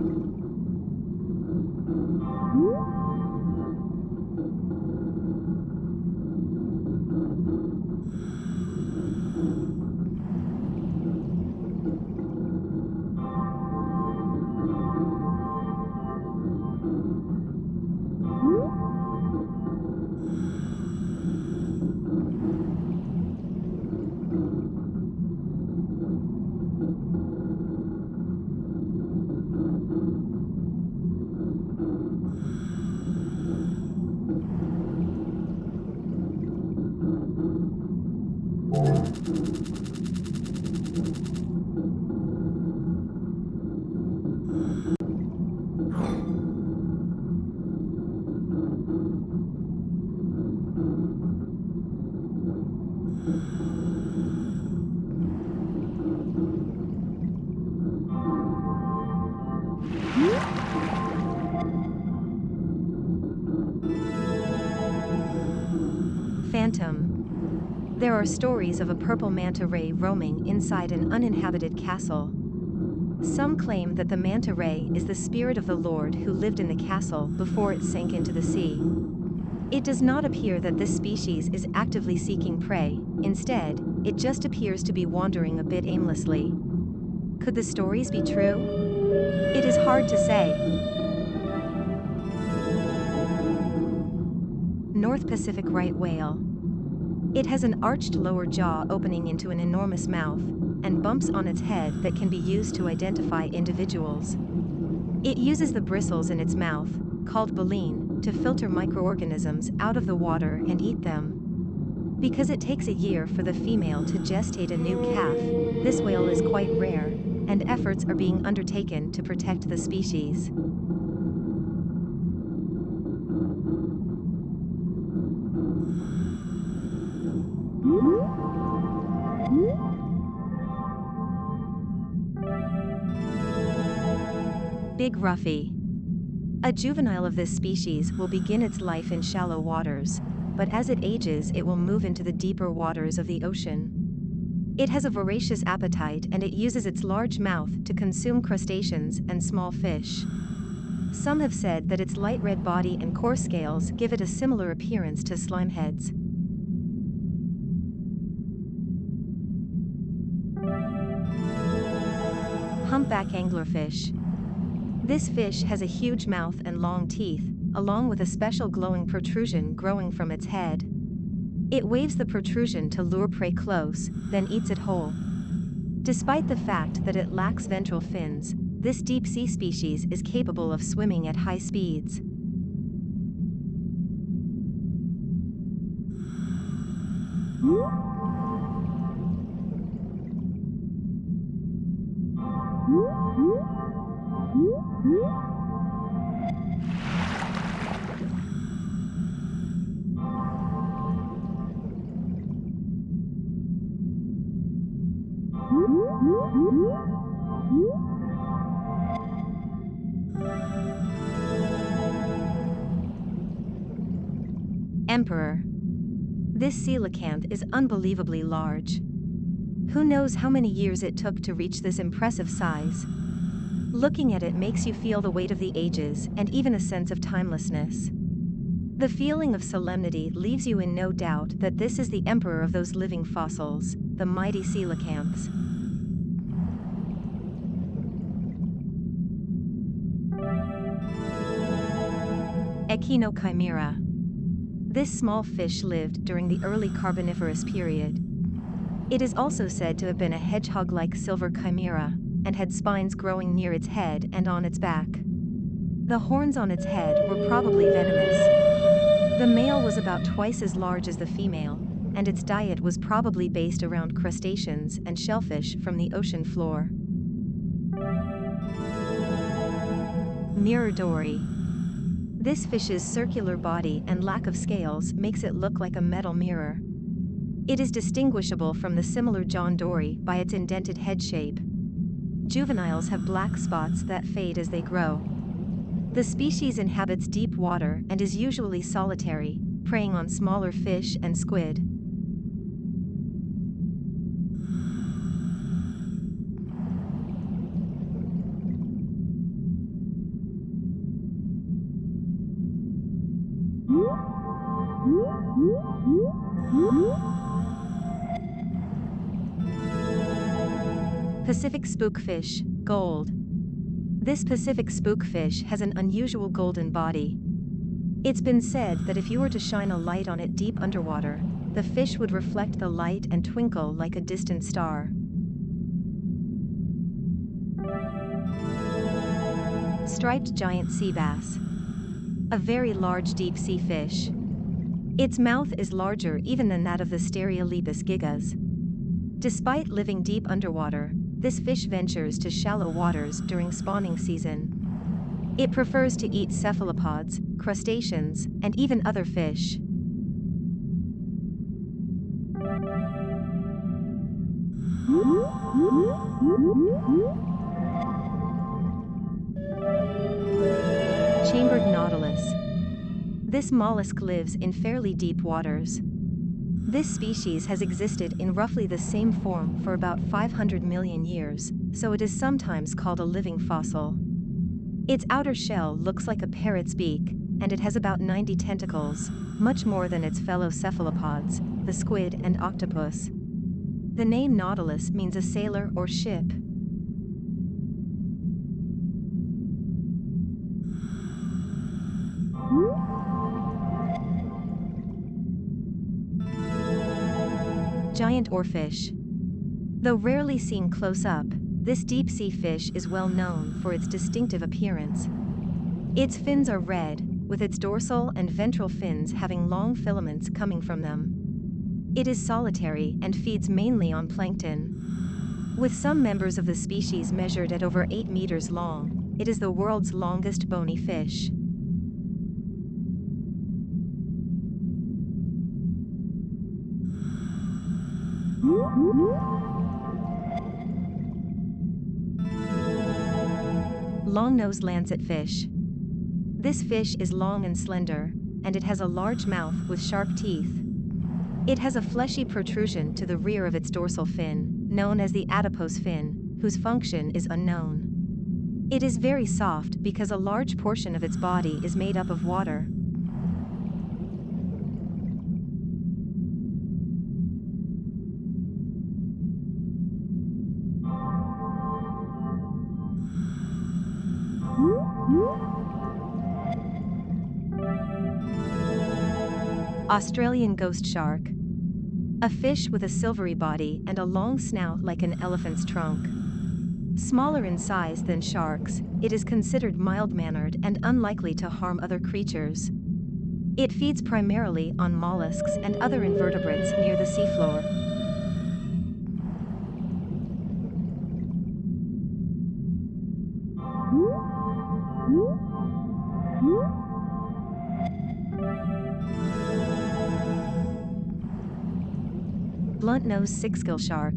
Phantom. There are stories of a purple manta ray roaming inside an uninhabited castle. Some claim that the manta ray is the spirit of the lord who lived in the castle before it sank into the sea. It does not appear that this species is actively seeking prey. Instead, it just appears to be wandering a bit aimlessly. Could the stories be true? It is hard to say. North Pacific right whale. It has an arched lower jaw opening into an enormous mouth, and bumps on its head that can be used to identify individuals. It uses the bristles in its mouth, called baleen, to filter microorganisms out of the water and eat them. Because it takes a year for the female to gestate a new calf, this whale is quite rare, and efforts are being undertaken to protect the species. Big Ruffy. A juvenile of this species will begin its life in shallow waters, but as it ages it will move into the deeper waters of the ocean. It has a voracious appetite and it uses its large mouth to consume crustaceans and small fish. Some have said that its light red body and coarse scales give it a similar appearance to slimeheads. Humpback anglerfish. This fish has a huge mouth and long teeth, along with a special glowing protrusion growing from its head. It waves the protrusion to lure prey close, then eats it whole. Despite the fact that it lacks ventral fins, this deep-sea species is capable of swimming at high speeds. Emperor. This coelacanth is unbelievably large. Who knows how many years it took to reach this impressive size? Looking at it makes you feel the weight of the ages and even a sense of timelessness. The feeling of solemnity leaves you in no doubt that this is the emperor of those living fossils, the mighty coelacanths. Echinochimera. This small fish lived during the early Carboniferous period. It is also said to have been a hedgehog-like silver chimera, and had spines growing near its head and on its back. The horns on its head were probably venomous. The male was about twice as large as the female, and its diet was probably based around crustaceans and shellfish from the ocean floor. Mirror dory. This fish's circular body and lack of scales makes it look like a metal mirror. It is distinguishable from the similar John dory by its indented head shape. Juveniles have black spots that fade as they grow. The species inhabits deep water and is usually solitary, preying on smaller fish and squid. Pacific spookfish, gold. This Pacific spookfish has an unusual golden body. It's been said that if you were to shine a light on it deep underwater, the fish would reflect the light and twinkle like a distant star. Striped giant sea bass. A very large deep-sea fish. Its mouth is larger even than that of the Stereolepis gigas. Despite living deep underwater, this fish ventures to shallow waters during spawning season. It prefers to eat cephalopods, crustaceans, and even other fish. Chambered nautilus. This mollusk lives in fairly deep waters. This species has existed in roughly the same form for about 500 million years, so it is sometimes called a living fossil. Its outer shell looks like a parrot's beak, and it has about 90 tentacles, much more than its fellow cephalopods, the squid and octopus. The name nautilus means a sailor or ship. Giant oarfish. Though rarely seen close up, this deep-sea fish is well known for its distinctive appearance. Its fins are red, with its dorsal and ventral fins having long filaments coming from them. It is solitary and feeds mainly on plankton. With some members of the species measured at over 8 meters long, it is the world's longest bony fish. Long-nosed lancetfish. This fish is long and slender, and it has a large mouth with sharp teeth. It has a fleshy protrusion to the rear of its dorsal fin, known as the adipose fin, whose function is unknown. It is very soft because a large portion of its body is made up of water. Australian ghost shark. A fish with a silvery body and a long snout like an elephant's trunk. Smaller in size than sharks, it is considered mild-mannered and unlikely to harm other creatures. It feeds primarily on mollusks and other invertebrates near the seafloor. Blunt-nosed six-gill shark.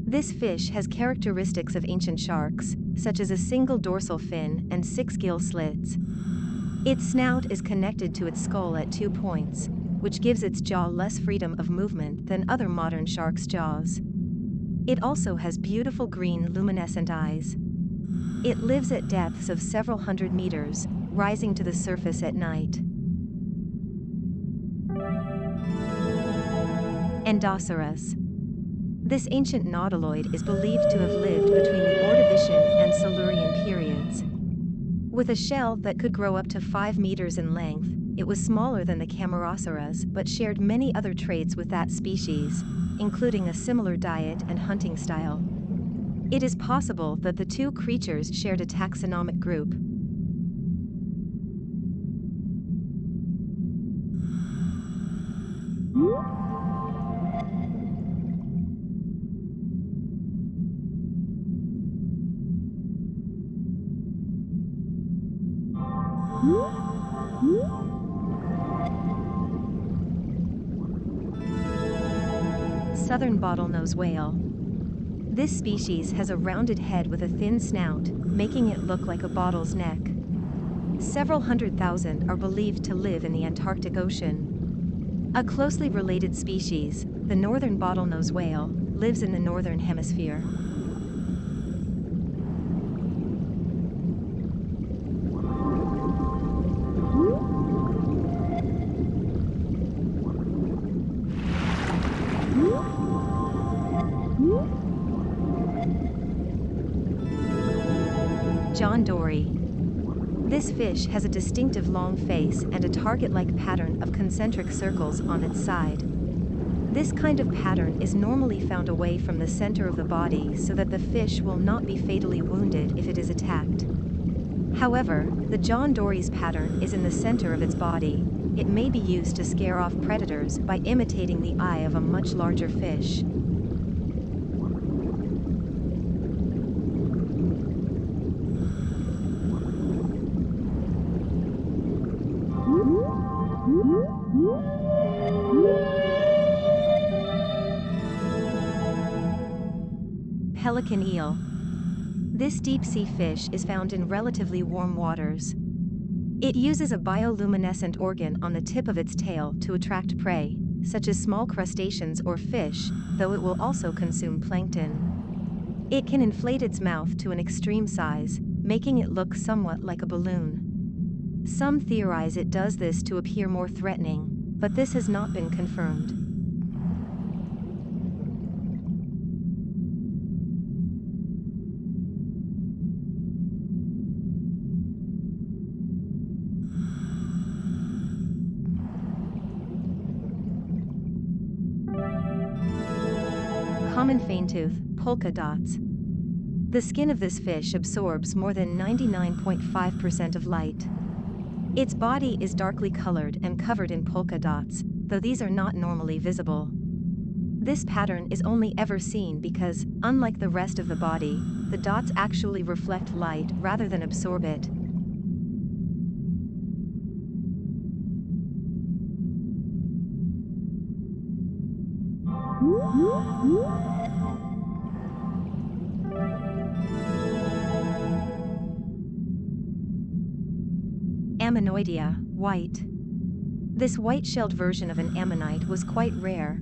This fish has characteristics of ancient sharks, such as a single dorsal fin and 6 gill slits. Its snout is connected to its skull at 2 points, which gives its jaw less freedom of movement than other modern sharks' jaws. It also has beautiful green luminescent eyes. It lives at depths of several hundred meters, rising to the surface at night. Endoceras. This ancient nautiloid is believed to have lived between the Ordovician and Silurian periods. With a shell that could grow up to 5 meters in length, it was smaller than the Camarasaurs but shared many other traits with that species, including a similar diet and hunting style. It is possible that the two creatures shared a taxonomic group. Southern bottlenose whale. This species has a rounded head with a thin snout, making it look like a bottle's neck. Several 100,000 are believed to live in the Antarctic Ocean. A closely related species, the northern bottlenose whale, lives in the northern hemisphere. John Dory. This fish has a distinctive long face and a target-like pattern of concentric circles on its side. This kind of pattern is normally found away from the center of the body so that the fish will not be fatally wounded if it is attacked. However, the John Dory's pattern is in the center of its body. It may be used to scare off predators by imitating the eye of a much larger fish. Pelican eel. This deep-sea fish is found in relatively warm waters. It uses a bioluminescent organ on the tip of its tail to attract prey, such as small crustaceans or fish, though it will also consume plankton. It can inflate its mouth to an extreme size, making it look somewhat like a balloon. Some theorize it does this to appear more threatening, but this has not been confirmed. Common feinttooth, polka dots. The skin of this fish absorbs more than 99.5% of light. Its body is darkly colored and covered in polka dots, though these are not normally visible. This pattern is only ever seen because, unlike the rest of the body, the dots actually reflect light rather than absorb it. Ammonoidea, white. This white-shelled version of an ammonite was quite rare.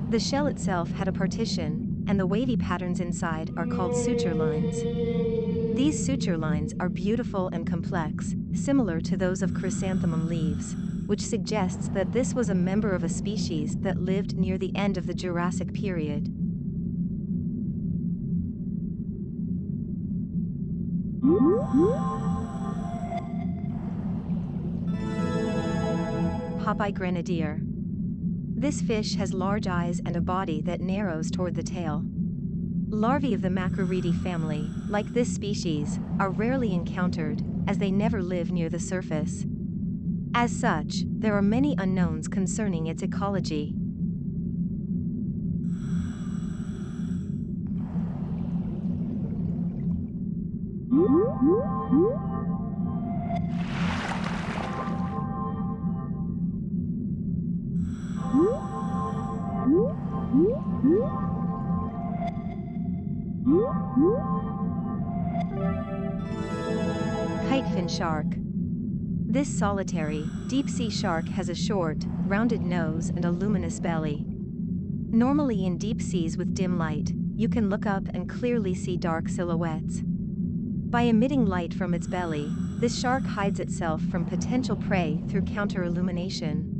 The shell itself had a partition, and the wavy patterns inside are called suture lines. These suture lines are beautiful and complex, similar to those of chrysanthemum leaves, which suggests that this was a member of a species that lived near the end of the Jurassic period. Popeye grenadier. This fish has large eyes and a body that narrows toward the tail. Larvae of the Macroridae family, like this species, are rarely encountered, as they never live near the surface. As such, there are many unknowns concerning its ecology. Kitefin shark. This solitary, deep-sea shark has a short, rounded nose and a luminous belly. Normally in deep seas with dim light, you can look up and clearly see dark silhouettes. By emitting light from its belly, this shark hides itself from potential prey through counter-illumination.